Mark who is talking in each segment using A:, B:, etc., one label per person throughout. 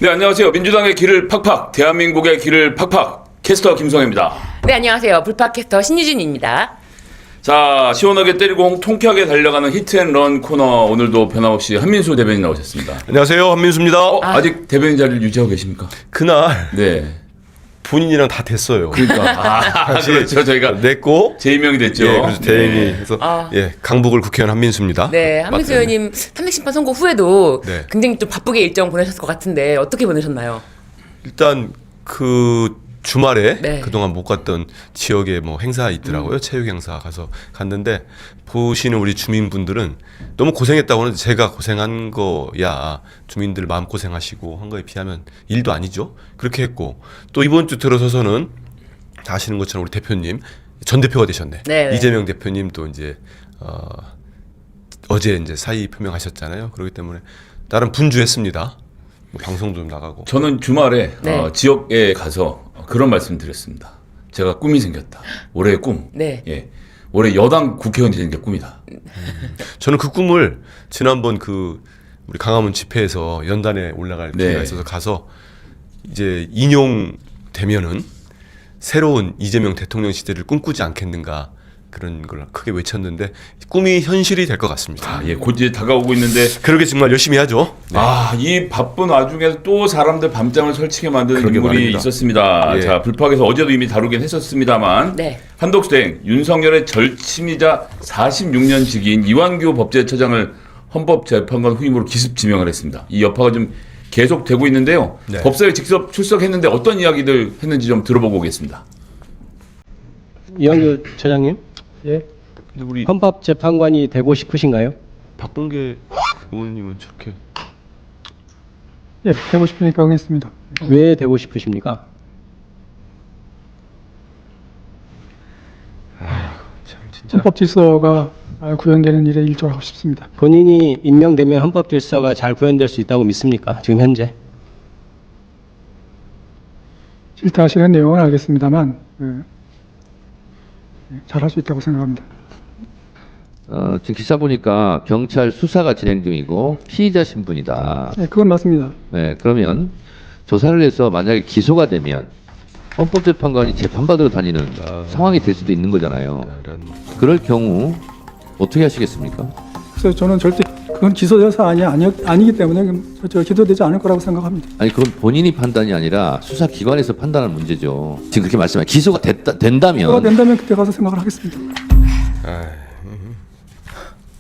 A: 네, 안녕하세요. 민주당의 길을 팍팍, 대한민국의 길을 팍팍, 캐스터 김성혜입니다.
B: 네, 안녕하세요. 불팟캐스터 신유진입니다.
A: 자, 시원하게 때리고 통쾌하게 달려가는 히트앤런 코너, 오늘도 변함없이 한민수 대변인 나오셨습니다.
C: 안녕하세요, 한민수입니다.
A: 아직 대변인 자리를 유지하고 계십니까?
C: 그날
A: 네.
C: 본인이랑 다 됐어요.
A: 그러니까 그렇죠. 저희가
C: 냈고
A: 재임명이 됐죠.
C: 예, 그래서 대행이 해서 강북을 국회의원 한민수입니다.
B: 네, 한민수 의원님 탄핵심판 선고 후에도
C: 네.
B: 굉장히 좀 바쁘게 일정 보내셨을 것 같은데 어떻게 보내셨나요?
C: 일단 그 주말에
B: 네.
C: 그동안 못 갔던 지역에 뭐 행사 있더라고요. 체육 행사 가서 갔는데 보시는 우리 주민분들은 너무 고생했다고 하는데 제가 고생한 거야. 주민들 마음 고생하시고 한 거에 비하면 일도 아니죠. 그렇게 했고 또 이번 주 들어서서는 다 아시는 것처럼 우리 대표님 전 대표가 되셨네.
B: 네.
C: 이재명 대표님 또 이제 어제 이제 사의 표명하셨잖아요. 그렇기 때문에 나름 분주했습니다. 뭐 방송도 좀 나가고.
A: 저는 주말에
B: 네.
A: 지역에 가서 그런 말씀 드렸습니다. 제가 꿈이 생겼다. 올해의 꿈.
B: 네.
A: 예. 올해 여당 국회의원이 되는 게 꿈이다.
C: 저는 그 꿈을 지난번 그 우리 강화문 집회에서 연단에 올라갈 기회가
A: 네.
C: 있어서 가서 이제 인용되면은 새로운 이재명 대통령 시대를 꿈꾸지 않겠는가 그런 걸 크게 외쳤는데 꿈이 현실이 될 것 같습니다.
A: 아, 예. 곧 이제 다가오고 있는데
C: 그러게 정말 열심히 하죠. 네.
A: 이 바쁜 와중에 또 사람들 밤잠을 설치게 만드는
C: 그러게
A: 인물이
C: 말입니다.
A: 있었습니다.
C: 예.
A: 자, 불팍에서 어제도 이미 다루긴 했었습니다만
B: 네.
A: 한독수 대행 윤석열의 절친이자 46년 직위인 이완규 법제처장을 헌법재판관 후임으로 기습 지명을 했습니다. 이 여파가 좀 계속되고 있는데요.
C: 네.
A: 법사에 직접 출석했는데 어떤 이야기들 했는지 좀 들어보고 오겠습니다.
D: 이완규 처장님,
C: 근데 우리
D: 헌법재판관이 되고 싶으신가요?
C: 박범계 의원님은 저렇게
E: 예, 되고 싶으니까 응했습니다.
D: 왜 되고 싶으십니까?
C: 참 진짜
E: 헌법 질서가 구현되는 일에 일조하고 싶습니다.
D: 본인이 임명되면 헌법 질서가 잘 구현될 수 있다고 믿습니까? 지금 현재?
E: 질타하시는 내용은 알겠습니다만 잘할 수 있다고 생각합니다.
F: 지금 기사 보니까 경찰 수사가 진행 중이고 피의자 신분이다.
E: 예, 그건 맞습니다.
F: 네, 그러면 조사를 해서 만약에 기소가 되면 헌법재판관이 재판받으러 다니는 상황이 될 수도 있는 거잖아요. 그럴 경우 어떻게 하시겠습니까?
E: 그래서 저는 절대 그건 기소 여사 아니기 때문에 저 기소되지 않을 거라고 생각합니다.
F: 아니 그건 본인이 판단이 아니라 수사기관에서 판단하는 문제죠. 지금 그렇게 말씀하세요. 기소가
E: 기소가
F: 된다면
E: 된다면 그때 가서 생각을 하겠습니다.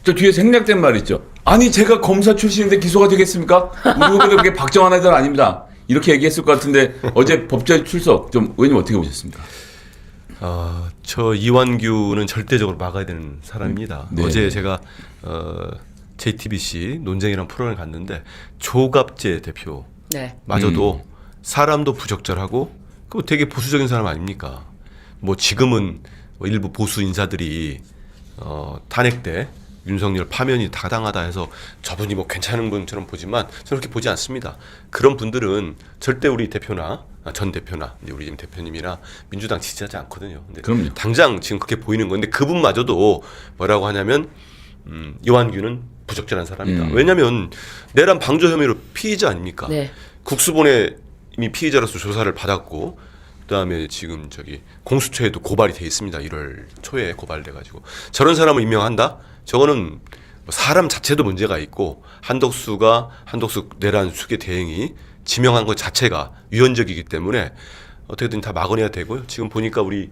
A: 저 뒤에 생략된 말 있죠. 아니 제가 검사 출신인데 기소가 되겠습니까? 우리 후보들 그게 박정환 아들 아닙니다. 이렇게 얘기했을 것 같은데 어제 법제 출석 좀 의원님 어떻게 보셨습니까?
C: 저 이완규는 절대적으로 막아야 되는 사람입니다.
A: 네.
C: 어제 제가 JTBC 논쟁이란 프로그램을 갔는데 조갑재 대표
B: 네.
C: 마저도 사람도 부적절하고 그 되게 보수적인 사람 아닙니까? 뭐 지금은 뭐 일부 보수 인사들이 탄핵 때 윤석열 파면이 타당하다 해서 저분이 뭐 괜찮은 분처럼 보지만 저는 그렇게 보지 않습니다. 그런 분들은 절대 우리 대표나 전 대표나 이제 우리 지금 대표님이나 민주당 지지하지 않거든요. 근데
A: 그럼요.
C: 당장 지금 그렇게 보이는 건데 그분마저도 뭐라고 하냐면 이완규는 부적절한 사람이다. 왜냐하면 내란 방조 혐의로 피의자 아닙니까?
B: 네.
C: 국수본에 이미 피의자로서 조사를 받았고 그다음에 지금 저기 공수처에도 고발이 돼 있습니다. 1월 초에 고발돼가지고 저런 사람을 임명한다? 저거는 사람 자체도 문제가 있고 한덕수 내란 수계 대행이 지명한 것 자체가 위헌적이기 때문에 어떻게든 다 막아내야 되고요. 지금 보니까 우리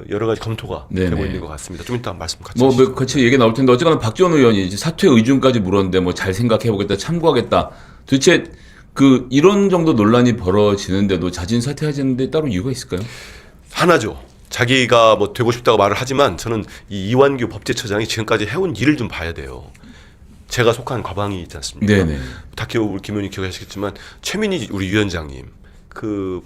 C: 여러 가지 검토가
A: 네네.
C: 되고 있는 것 같습니다. 좀 이따 말씀 같이
A: 뭐
C: 하시죠.
A: 같이 얘기 나올 텐데 어쨌거나 박지원 의원이 이제 사퇴 의중까지 물었는데 뭐 잘 생각해보겠다, 참고하겠다. 도대체 그 이런 정도 논란이 벌어지는데도 자진 사퇴하시는데 따로 이유가 있을까요?
C: 하나죠. 자기가 뭐 되고 싶다고 말을 하지만 저는 이 이완규 법제처장이 지금까지 해온 일을 좀 봐야 돼요. 제가 속한 과방이 있지 않습니까?
A: 네네.
C: 다키오 우리 김 의원님 기억하시겠지만 최민희 우리 위원장님 그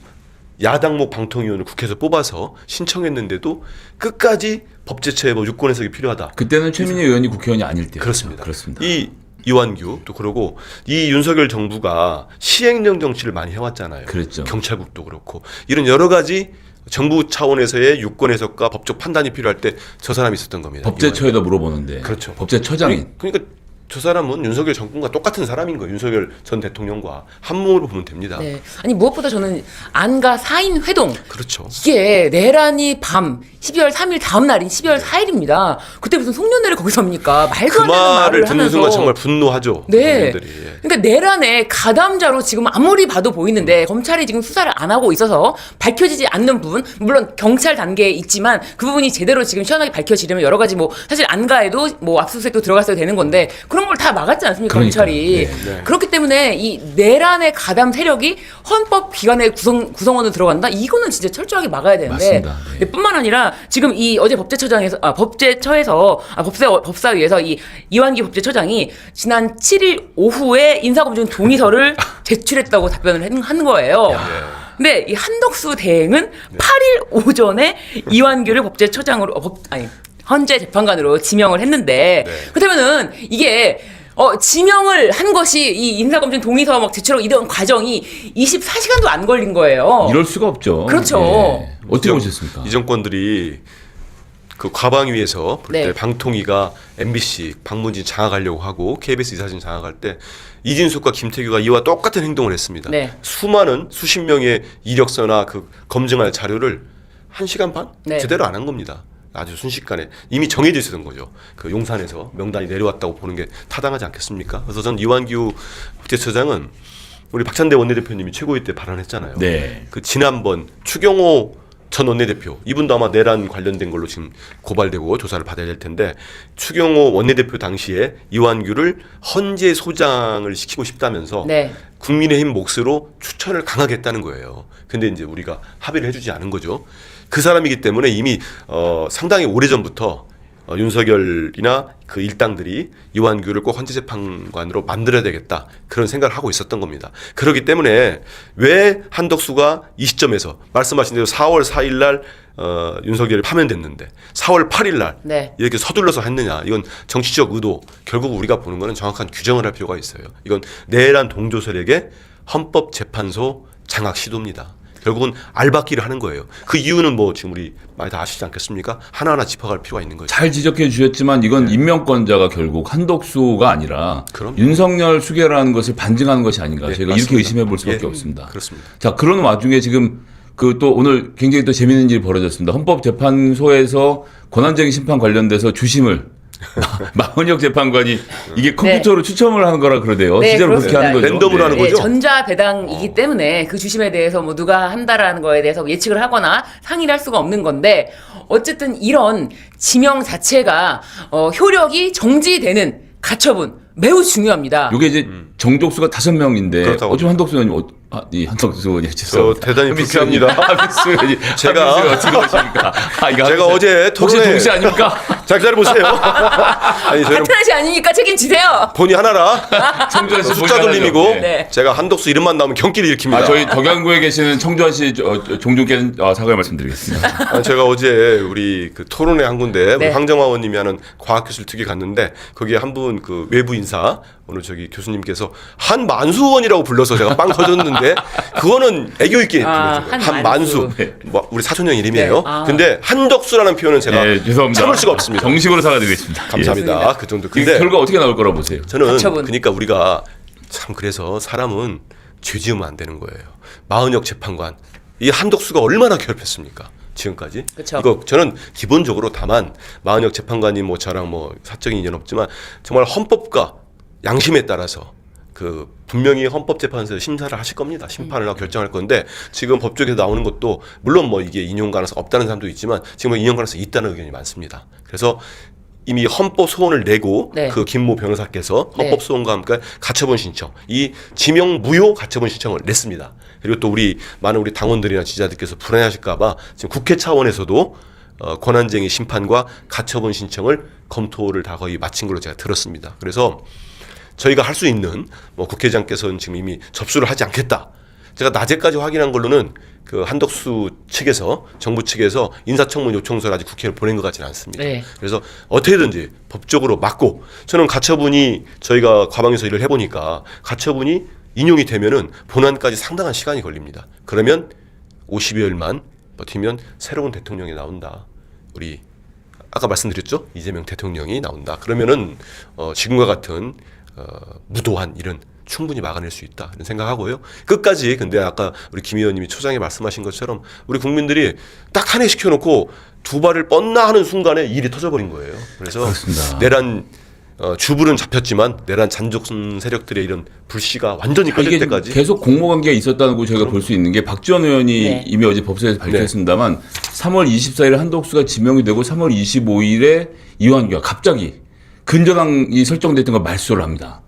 C: 야당목 방통위원을 국회에서 뽑아서 신청했는데도 끝까지 법제처에 뭐 유권 해석이 필요하다.
A: 그때는 최민희 의원이 국회의원이 아닐 때였죠.
C: 그렇습니다.
A: 그렇습니다.
C: 이 이완규 또 그러고 이 윤석열 정부가 시행령 정치를 많이 해왔잖아요.
A: 그랬죠.
C: 경찰국도 그렇고 이런 여러 가지 정부 차원에서의 유권 해석과 법적 판단이 필요할 때 저 사람이 있었던 겁니다.
A: 법제처에다 물어보는데.
C: 그렇죠.
A: 법제처장이.
C: 그러니까 저 사람은 윤석열 정권과 똑같은 사람인 거예요. 윤석열 전 대통령과 한 몸으로 보면 됩니다.
B: 네. 아니 무엇보다 저는 안가 4인 회동
C: 그렇죠.
B: 이게 내란이 밤 12월 3일 다음 날인 12월 4일입니다. 그때 무슨 송년회를 거기서 합니까? 말도
C: 그
B: 안 되는
C: 말을
B: 말을
C: 듣는
B: 하면서.
C: 순간 정말 분노하죠.
B: 네.
C: 국민들이. 예.
B: 그러니까 내란의 가담자로 지금 아무리 봐도 보이는데 검찰이 지금 수사를 안 하고 있어서 밝혀지지 않는 부분, 물론 경찰 단계에 있지만 그 부분이 제대로 지금 시원하게 밝혀지려면 여러 가지 뭐 사실 안가에도 뭐 압수수색도 들어갔어야 되는 건데 그런 걸 다 막았지 않습니까?
A: 그러니까요.
B: 검찰이.
C: 네.
B: 그렇기 때문에 이 내란의 가담 세력이 헌법 기관의 구성원으로 들어간다? 이거는 진짜 철저하게 막아야 되는데
A: 맞습니다. 네.
B: 뿐만 아니라 지금 이 어제 법사위에서 이 이완기 법제처장이 지난 7일 오후에 인사검증 동의서를 제출했다고 답변을 한 거예요. 근데 이 한덕수 대행은 8일 오전에 이완규를 법제처장으로 헌재 재판관으로 지명을 했는데 그렇다면은 이게 지명을 한 것이 이 인사검증 동의서 막 제출하고 이런 과정이 24시간도 안 걸린 거예요.
A: 이럴 수가 없죠.
B: 그렇죠.
A: 예. 어떻게 보셨습니까?
C: 이 정권들이 그 과방위에서 볼 때
B: 네.
C: 방통위가 MBC 방문진 장악하려고 하고 KBS 이사진 장악할 때 이진숙과 김태규가 이와 똑같은 행동을 했습니다.
B: 네.
C: 수많은 수십 명의 이력서나 그 검증할 자료를 1시간 반
B: 네.
C: 제대로 안 한 겁니다. 아주 순식간에 이미 정해져 있었던 거죠. 그 용산에서 명단이 내려왔다고 보는 게 타당하지 않겠습니까? 그래서 전 이완규 부대처장은 우리 박찬대 원내대표님이 최고위 때 발언했잖아요.
A: 네.
C: 그 지난번 추경호 전 원내대표 이분도 아마 내란 관련된 걸로 지금 고발되고 조사를 받아야 될 텐데 추경호 원내대표 당시에 이완규를 헌재 소장을 시키고 싶다면서
B: 네.
C: 국민의힘 몫으로 추천을 강하게 했다는 거예요. 근데 이제 우리가 합의를 해주지 않은 거죠. 그 사람이기 때문에 이미 상당히 오래전부터 윤석열이나 그 일당들이 이완규를 꼭 헌재재판관으로 만들어야 되겠다 그런 생각을 하고 있었던 겁니다. 그렇기 때문에 왜 한덕수가 이 시점에서 말씀하신 대로 4월 4일 날 윤석열이 파면됐는데 4월 8일 날
B: 네.
C: 이렇게 서둘러서 했느냐 이건 정치적 의도 결국 우리가 보는 거는 정확한 규정을 할 필요가 있어요. 이건 내란 동조 세력의 헌법재판소 장악 시도입니다. 결국은 알박기를 하는 거예요. 그 이유는 뭐 지금 우리 많이 다 아시지 않겠습니까? 하나하나 짚어갈 필요가 있는 거죠.
A: 잘 지적해 주셨지만 이건 임명권자가 결국 한덕수가 아니라
C: 그럼요.
A: 윤석열 수계라는 것을 반증하는 것이 아닌가
C: 네,
A: 저희가
C: 맞습니다.
A: 이렇게 의심해 볼 수밖에
C: 예,
A: 없습니다.
C: 그렇습니다.
A: 자, 그런 와중에 지금 그 또 오늘 굉장히 또 재미있는 일이 벌어졌습니다. 헌법재판소에서 권한쟁의 심판 관련돼서 주심을 마은혁 재판관이 이게 컴퓨터로 추첨을 하는 거라 그러대요.
B: 네,
A: 실제로 그렇게
B: 그렇습니다.
A: 하는 거죠.
C: 랜덤으로 하는 거죠?
B: 전자 배당이기 때문에 그 주심에 대해서 뭐 누가 한다라는 거에 대해서 예측을 하거나 상의를 할 수가 없는 건데 어쨌든 이런 지명 자체가 효력이 정지되는 가처분 매우 중요합니다.
A: 이게 이제 정족수가 5명인데
C: 그렇다고
A: 어쩜 한덕수 의원님 이 한덕수 의원이 죄송합니다.
C: 대단히
A: 한덕수
C: 불쾌합니다.
A: 의원님, 한덕수 의원이
C: 제가-
A: 어떻게 보십니까? 이거
C: 제가 어제
A: 혹시
C: 토론회-
A: 동시 아닙니까?
C: 자 기다려보세요. 아니 저희는
B: 같은 하시 아니니까 책임지세요.
C: 본의 하나라
A: 청주환 씨
C: 숫자
A: 본의
C: 돌림이고
A: 하나죠.
B: 네.
C: 제가 한덕수 이름만 나오면 경기를 일으킵니다.
A: 아, 저희 덕양구에 계시는 청주환 씨 종종께 사과의 말씀드리겠습니다.
C: 제가 어제 우리 그 토론회 한 군데
B: 네.
C: 우리 황정화 의원님이 하는 과학기술 특위 갔는데 거기에 한 분 그 외부 인사 오늘 저기 교수님께서 한만수 의원이라고 불러서 제가 빵 터졌는데 그거는 애교 있게 불러준 거예요.
B: 한만수.
C: 한만수. 뭐 우리 사촌형 이름이에요.
B: 네. 아.
C: 근데 한덕수라는 표현은 제가
A: 네, 죄송합니다.
C: 참을 수가 없습니다.
A: 정식으로 사과드리겠습니다.
C: 감사합니다.
B: 알겠습니다.
C: 그 정도.
A: 이
C: 근데
A: 결과 어떻게 나올 거라고 보세요?
C: 저는
B: 가처분.
C: 그러니까 우리가 참 그래서 사람은 죄 지으면 안 되는 거예요. 마은혁 재판관 이 한덕수가 얼마나 괴롭혔습니까? 지금까지.
B: 그쵸.
C: 이거 저는 기본적으로 다만 마은혁 재판관이 뭐 저랑 뭐 사적인 인연 없지만 정말 헌법과 양심에 따라서 그 분명히 헌법재판소에서 심사를 하실 겁니다. 심판을 하고 결정할 건데 지금 법조계에서 나오는 것도 물론 뭐 이게 인용 가능성 없다는 사람도 있지만 지금 인용 가능성이 있다는 의견이 많습니다. 그래서 이미 헌법 소원을 내고
B: 네.
C: 그 김모 변호사께서
B: 네.
C: 헌법 소원과 함께 가처분 신청, 이 지명 무효 가처분 신청을 냈습니다. 그리고 또 우리 많은 우리 당원들이나 지지자들께서 불안해하실까봐 지금 국회 차원에서도 권한쟁의 심판과 가처분 신청을 검토를 다 거의 마친 걸로 제가 들었습니다. 그래서 저희가 할 수 있는 뭐 국회의장께서는 지금 이미 접수를 하지 않겠다. 제가 낮에까지 확인한 걸로는 그 한덕수 측에서 정부 측에서 인사청문 요청서를 아직 국회에 보낸 것 같지는 않습니다.
B: 네.
C: 그래서 어떻게든지 법적으로 막고 저는 가처분이 저희가 과방에서 일을 해보니까 가처분이 인용이 되면은 본안까지 상당한 시간이 걸립니다. 그러면 50여일만 버티면 새로운 대통령이 나온다. 우리 아까 말씀드렸죠? 이재명 대통령이 나온다. 그러면은 지금과 같은 무도한 일은 충분히 막아낼 수 있다 이런 생각하고요. 끝까지 근데 아까 우리 김 의원님이 초장에 말씀하신 것처럼 우리 국민들이 딱 탄핵시켜놓고 두 발을 뻗나 하는 순간에 일이 터져버린 거예요. 그래서
A: 그렇습니다.
C: 내란 주불은 잡혔지만 내란 잔족 세력들의 이런 불씨가 완전히 꺼질
A: 이게
C: 때까지
A: 계속 공모관계가 있었다는 거 저희가 볼 수 있는 게 박지원 의원이
B: 네.
A: 이미 어제 법사위에서 밝혔습니다만 3월 24일에 한덕수가 지명이 되고 3월 25일에 이완규가 갑자기 근저당이 설정됐던 걸 말소를 합니다.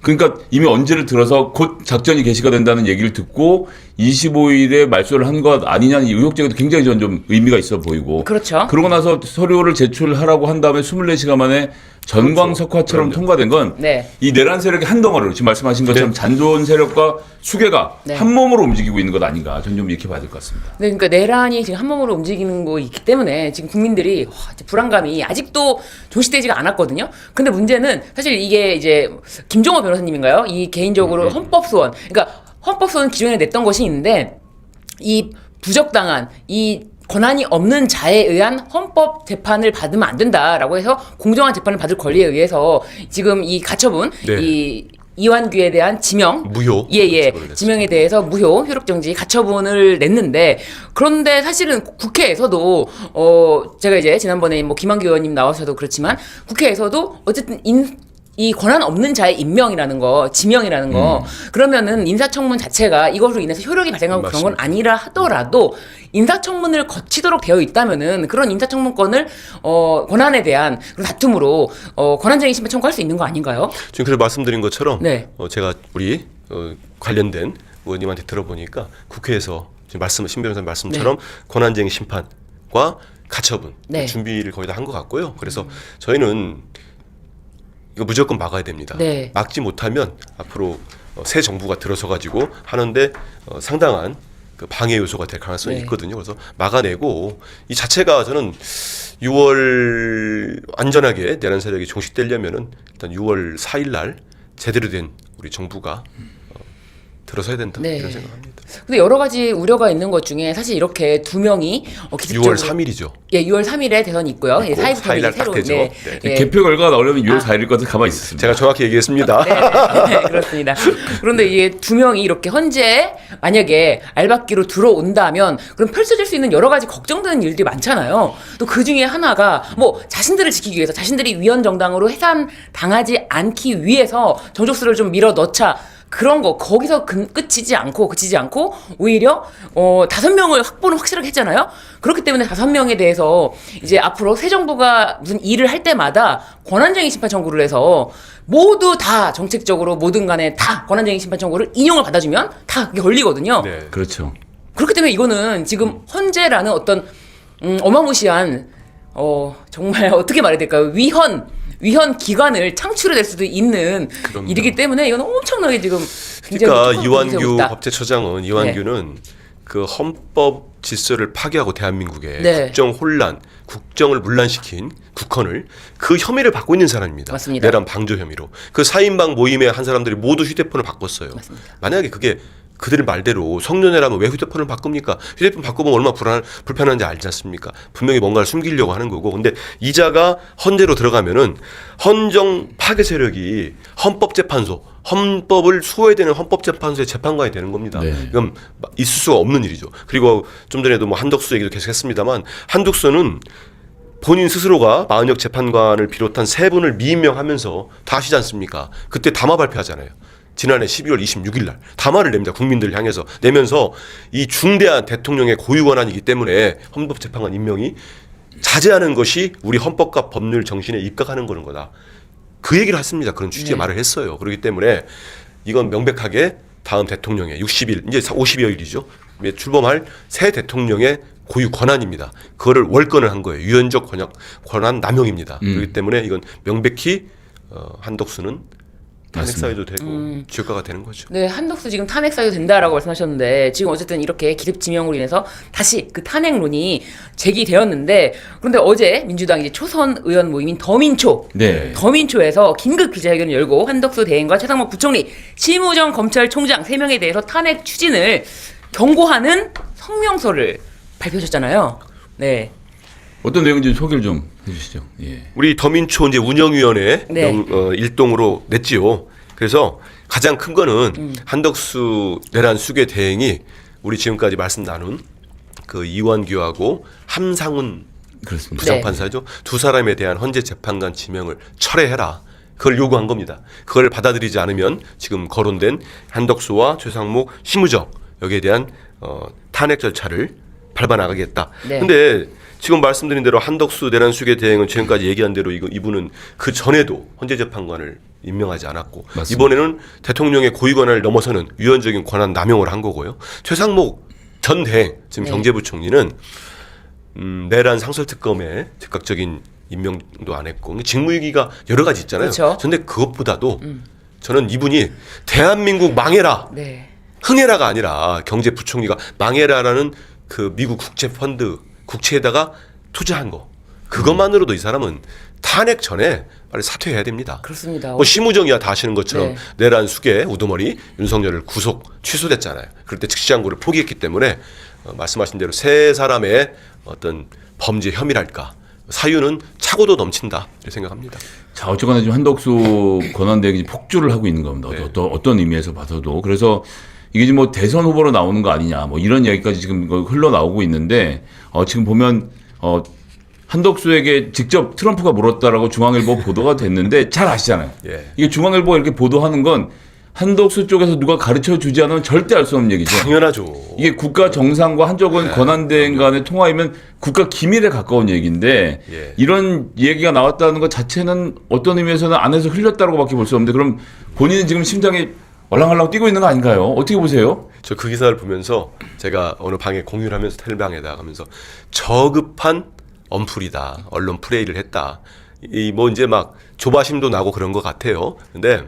A: 그러니까 이미 언제를 들어서 곧 작전이 개시가 된다는 얘기를 듣고 25일에 말소를 한 것 아니냐는 이 의혹 제기도 굉장히 저는 좀 의미가 있어 보이고.
B: 그렇죠.
A: 그러고 나서 서류를 제출하라고 한 다음에 24시간 만에 전광석화처럼 통과된 건 이
B: 네.
A: 내란 세력의 한 덩어리를 지금 말씀하신 것처럼 잔존 세력과 수괴가
B: 네.
A: 한 몸으로 움직이고 있는 것 아닌가. 저는 좀 이렇게 봐야 될 것 같습니다.
B: 네, 그러니까 내란이 지금 한 몸으로 움직이는 거 있기 때문에 지금 국민들이 불안감이 아직도 조시되지가 않았거든요. 근데 문제는 사실 이게 이제 김종호 변호사님인가요? 이 개인적으로 헌법소원, 그러니까 헌법소원 기존에 냈던 것이 있는데 이 부적당한 이 권한이 없는 자에 의한 헌법 재판을 받으면 안 된다라고 해서 공정한 재판을 받을 권리에 의해서 지금 이 가처분
C: 네.
B: 이 이완규에 대한 지명
C: 무효
B: 예예
C: 처분을
B: 지명에 대해서 무효 효력정지 가처분을 냈는데 그런데 사실은 국회에서도 제가 이제 지난번에 뭐 김한규 의원님 나와서도 그렇지만 국회에서도 어쨌든 이 권한 없는 자의 임명이라는 거, 지명이라는 거, 그러면은 인사청문 자체가 이것으로 인해서 효력이 발생하고 그런 건 아니라 하더라도 인사청문을 거치도록 되어 있다면은 그런 인사청문권을 권한에 대한 그런 다툼으로 권한쟁의 심판 청구할 수 있는 거 아닌가요?
C: 지금 그래서 말씀드린 것처럼
B: 네.
C: 제가 우리 관련된 의원님한테 들어보니까 국회에서 지금 신 변호사님 말씀처럼 권한쟁의 심판과 가처분
B: 네.
C: 준비를 거의 다 한 것 같고요. 그래서 저희는 이거 무조건 막아야 됩니다.
B: 네.
C: 막지 못하면 앞으로 새 정부가 들어서 가지고 하는데 상당한 그 방해 요소가 될 가능성이
B: 네.
C: 있거든요. 그래서 막아내고 이 자체가 저는 6월 안전하게 내란 세력이 종식되려면은 일단 6월 4일 날 제대로 된 우리 정부가 들어서야 된다
B: 네.
C: 이런 생각합니다.
B: 근데 여러 가지 우려가 있는 것 중에 사실 이렇게 두 명이 기습적으로
C: 6월 3일이죠.
B: 예, 6월 3일에 대선이 있고요. 예, 4일
C: 4일 날 딱 되죠. 네.
B: 예.
A: 개표 결과가 나오려면 6월 4일일 것을 가만히 있었습니다.
C: 제가 정확히 얘기했습니다.
B: 네, 그렇습니다. 그런데 이게 두 명이 이렇게 헌재 만약에 알박기로 들어온다면 그럼 펼쳐질 수 있는 여러 가지 걱정되는 일들이 많잖아요. 또 그 중에 하나가 뭐 자신들을 지키기 위해서 자신들이 위헌 정당으로 해산 당하지 않기 위해서 정족수를 좀 밀어 넣자. 그런 거 거기서 그치지 않고 오히려 5명을 확보는 확실하게 했잖아요. 그렇기 때문에 5명에 대해서 이제 앞으로 새 정부가 무슨 일을 할 때마다 권한쟁의 심판 청구를 해서 모두 다 정책적으로 뭐든 간에 다 권한쟁의 심판 청구를 인용을 받아주면 다 그게 걸리거든요.
C: 네.
A: 그렇죠.
B: 그렇기 때문에 이거는 지금 헌재라는 어떤 어마무시한 정말 어떻게 말해야 될까요? 위헌 기관을 창출해낼 수도 있는
C: 그럼요.
B: 일이기 때문에 이건 엄청나게 지금 굉장히
C: 그러니까
B: 뚜껑을
C: 이완규
B: 세우고 있다.
C: 법제처장은 이완규는 그 헌법 질서를 파괴하고 대한민국의
B: 네.
C: 국정 혼란, 국정을 문란시킨 국헌을 그 혐의를 받고 있는 사람입니다.
B: 맞습니다.
C: 내란 방조 혐의로. 그 4인방 모임에 한 사람들이 모두 휴대폰을 바꿨어요.
B: 맞습니다.
C: 만약에 그게 그들 말대로 성년회라면 왜 휴대폰을 바꿉니까? 휴대폰 바꾸면 얼마나 불편한지 알지 않습니까? 분명히 뭔가를 숨기려고 하는 거고. 근데 이자가 헌재로 들어가면은 헌정 파괴 세력이 헌법재판소, 헌법을 수호해야 되는 헌법재판소의 재판관이 되는 겁니다.
A: 네.
C: 이건 있을 수가 없는 일이죠. 그리고 좀 전에도 뭐 한덕수 얘기도 계속 했습니다만 한덕수는 본인 스스로가 마은혁 재판관을 비롯한 3분을 미임명하면서 다 아시지 않습니까? 그때 담화 발표하잖아요. 지난해 12월 26일 날 담화를 냅니다. 국민들을 향해서 내면서 이 중대한 대통령의 고유 권한이기 때문에 헌법재판관 임명이 자제하는 것이 우리 헌법과 법률 정신에 입각하는 거다. 그 얘기를 했습니다. 그런 취지의 말을 했어요. 그렇기 때문에 이건 명백하게 다음 대통령의 60일, 이제 50여일이죠. 출범할 새 대통령의 고유 권한입니다. 그거를 월권을 한 거예요. 유연적 권한 남용입니다. 그렇기 때문에 이건 명백히 한덕수는 탄핵 사유도 되고 지역가가 되는 거죠.
B: 네, 한덕수 지금 탄핵 사유 된다라고 말씀하셨는데 지금 어쨌든 이렇게 기습 지명으로 인해서 다시 그 탄핵론이 제기되었는데 그런데 어제 민주당 이제 초선 의원 모임인 더민초에서 긴급 기자회견을 열고 한덕수 대행과 최상목 부총리, 심우정 검찰총장 3명에 대해서 탄핵 추진을 경고하는 성명서를 발표하셨잖아요. 네.
A: 어떤 내용인지 소개를 좀 해주시죠. 예.
C: 우리 더민초 이제 운영위원회
B: 네.
C: 일동으로 냈지요. 그래서 가장 큰 거는 한덕수 내란 수괴 대행이 우리 지금까지 말씀 나눈 그 이완규하고 함상훈
A: 그렇습니다.
C: 부장판사죠. 두 사람에 대한 헌재 재판관 지명을 철회해라. 그걸 요구한 겁니다. 그걸 받아들이지 않으면 지금 거론된 한덕수와 최상목 심우정 여기에 대한 탄핵 절차를 밟아 나가겠다.
B: 네.
C: 근데 지금 말씀드린 대로 한덕수 내란 수괴 대행은 지금까지 얘기한 대로 이분은 그 전에도 헌재 재판관을 임명하지 않았고
A: 맞습니다.
C: 이번에는 대통령의 고위 권한을 넘어서는 위헌적인 권한 남용을 한 거고요. 최상목 전 대행 지금
B: 네.
C: 경제부총리는 내란 상설특검에 즉각적인 임명도 안 했고 직무유기가 여러 가지 있잖아요.
B: 그렇죠.
C: 그런데 그것보다도 저는 이분이 대한민국 망해라
B: 네.
C: 흥해라가 아니라 경제부총리가 망해라라는 그 미국 국채펀드 국채에다가 투자한 거 그것만으로도 이 사람은 탄핵 전에 빨리 사퇴해야 됩니다.
B: 그렇습니다.
C: 뭐 심우정이야 다 아시는 것처럼
B: 네.
C: 내란 수괴 우두머리 윤석열을 구속 취소됐잖아요. 그럴 때 즉시항고를 포기했기 때문에 말씀하신 대로 세 사람의 어떤 범죄 혐의랄까 사유는 차고도 넘친다 이렇게 생각합니다.
A: 자, 어쨌거나 지금 한덕수 권한대행이 폭주를 하고 있는 겁니다.
C: 네.
A: 어떤 의미에서 봐서도. 그래서 이게 지금 뭐 대선 후보로 나오는 거 아니냐, 뭐 이런 이야기까지 지금 흘러나오고 있는데, 지금 보면, 한덕수에게 직접 트럼프가 물었다라고 중앙일보 보도가 됐는데 잘 아시잖아요.
C: 예.
A: 이게 중앙일보가 이렇게 보도하는 건 한덕수 쪽에서 누가 가르쳐 주지 않으면 절대 알 수 없는 얘기죠.
C: 당연하죠.
A: 이게 국가 정상과 한쪽은 권한대행 간의 통화이면 국가 기밀에 가까운 얘기인데
C: 예.
A: 이런 얘기가 나왔다는 것 자체는 어떤 의미에서는 안에서 흘렸다고밖에 볼 수 없는데 그럼 본인은 지금 심장이 얼랑얼랑 뛰고 있는 거 아닌가요? 어떻게 보세요?
C: 저 그 기사를 보면서 제가 어느 방에 공유를 하면서 텔방에다 가면서 저급한 언플이다. 언론 프레이를 했다. 이 뭐 이제 막 조바심도 나고 그런 것 같아요. 근데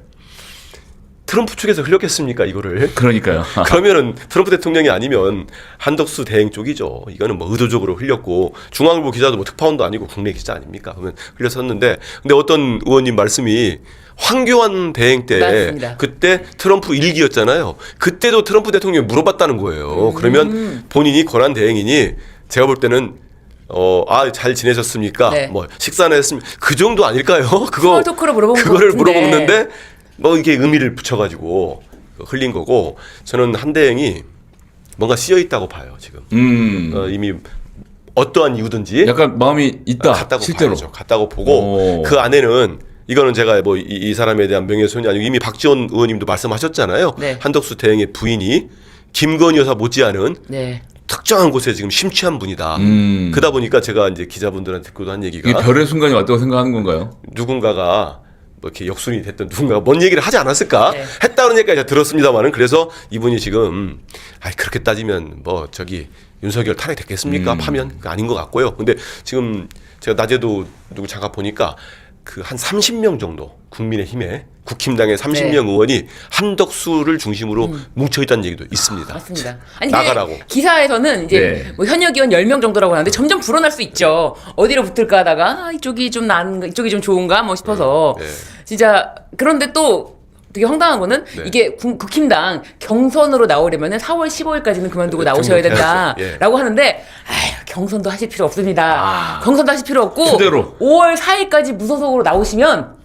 C: 트럼프 측에서 흘렸겠습니까 이거를?
A: 그러니까요.
C: 그러면은 트럼프 대통령이 아니면 한덕수 대행 쪽이죠. 이거는 뭐 의도적으로 흘렸고 중앙일보 기자도 뭐 특파원도 아니고 국내 기자 아닙니까? 그러면 흘렸었는데 근데 어떤 의원님 말씀이 황교안 대행 때
B: 맞습니다.
C: 그때 트럼프 일기였잖아요. 그때도 트럼프 대통령이 물어봤다는 거예요. 그러면 본인이 권한 대행이니 제가 볼 때는 잘 지내셨습니까?
B: 네.
C: 뭐 식사는 했습니까? 그 정도 아닐까요?
B: 스몰 토크로 물어본 것
C: 그거를
B: 같은데.
C: 물어보는데 뭐 이게 의미를 붙여가지고 흘린 거고 저는 한 대행이 뭔가 씌여 있다고 봐요 지금 이미 어떠한 이유든지
A: 약간 마음이 있다.
C: 같다고
A: 실제로.
C: 봐야죠. 같다고 보고
A: 오.
C: 그 안에는 이거는 제가 뭐 이 사람에 대한 명예훼손이 아니고 이미 박지원 의원님도 말씀하셨잖아요.
B: 네.
C: 한덕수 대행의 부인이 김건희 여사 못지않은
B: 네.
C: 특정한 곳에 지금 심취한 분이다. 그러다 보니까 제가 이제 기자분들한테 듣고도 한
A: 이게
C: 얘기가
A: 별의 순간이 왔다고 생각하는 건가요?
C: 누군가가 뭐 이렇게 역순이 됐던 누군가가 뭔 얘기를 하지 않았을까
B: 네.
C: 했다는 얘기까지 들었습니다만은 그래서 이분이 지금 그렇게 따지면 뭐 저기 윤석열 탄핵 됐겠습니까? 하면 아닌 것 같고요. 근데 지금 제가 낮에도 누구 잠깐 보니까 그 한 30명 정도 국민의힘에 국힘당의 30명
B: 네.
C: 의원이 한덕수를 중심으로 뭉쳐 있다는 얘기도 있습니다.
B: 맞습니다. 아니,
C: 나가라고.
B: 이게 기사에서는 이제
A: 네.
B: 뭐 현역 의원 10명 정도라고 하는데 점점 불어날 수 있죠. 어디로 붙을까 하다가 이쪽이 좀 나은가, 이쪽이 좀 좋은가 뭐 싶어서
C: 네.
B: 진짜 그런데 또 되게 황당한 거는
C: 네.
B: 이게 국힘당 경선으로 나오려면은 4월 15일까지는 그만두고
C: 네,
B: 나오셔야
C: 등록해야죠.
B: 된다라고 하는데 경선도 하실 필요 없습니다. 경선도 하실 필요 없고
A: 그대로.
B: 5월 4일까지 무소속으로 나오시면